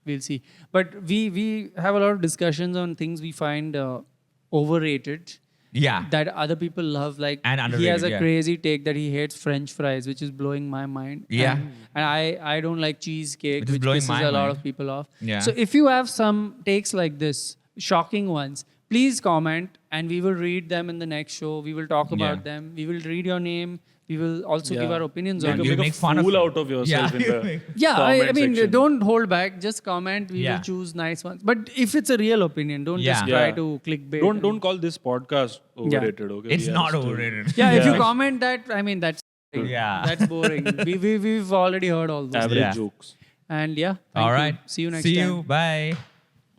we'll see. But we have a lot of discussions on things we find overrated. Yeah. That other people love. Like And he has underrated, a yeah. crazy take that he hates French fries, which is blowing my mind. Yeah. And I don't like cheesecake, Which is which blowing pisses my a lot mind. of people off. Yeah. So if you have some takes like this, shocking ones, please comment and we will read them in the next show. We will talk about Yeah. them. We will read your name. We will also give Yeah. our opinions Make on a, it. You make make a fun of fool it. out of yourself Yeah. in the Yeah, I comment mean, section. don't hold back. Just comment. We Yeah. will choose nice ones. But if it's a real opinion, don't just Yeah. try Yeah. to clickbait. Don't call this podcast overrated. Okay, It's We are not still- overrated. Yeah, if you Yeah. comment that, I mean, that's Yeah. That's boring. We've already heard all those. Average Yeah. jokes. And yeah, thank All you. right. See you next See time. you. Bye.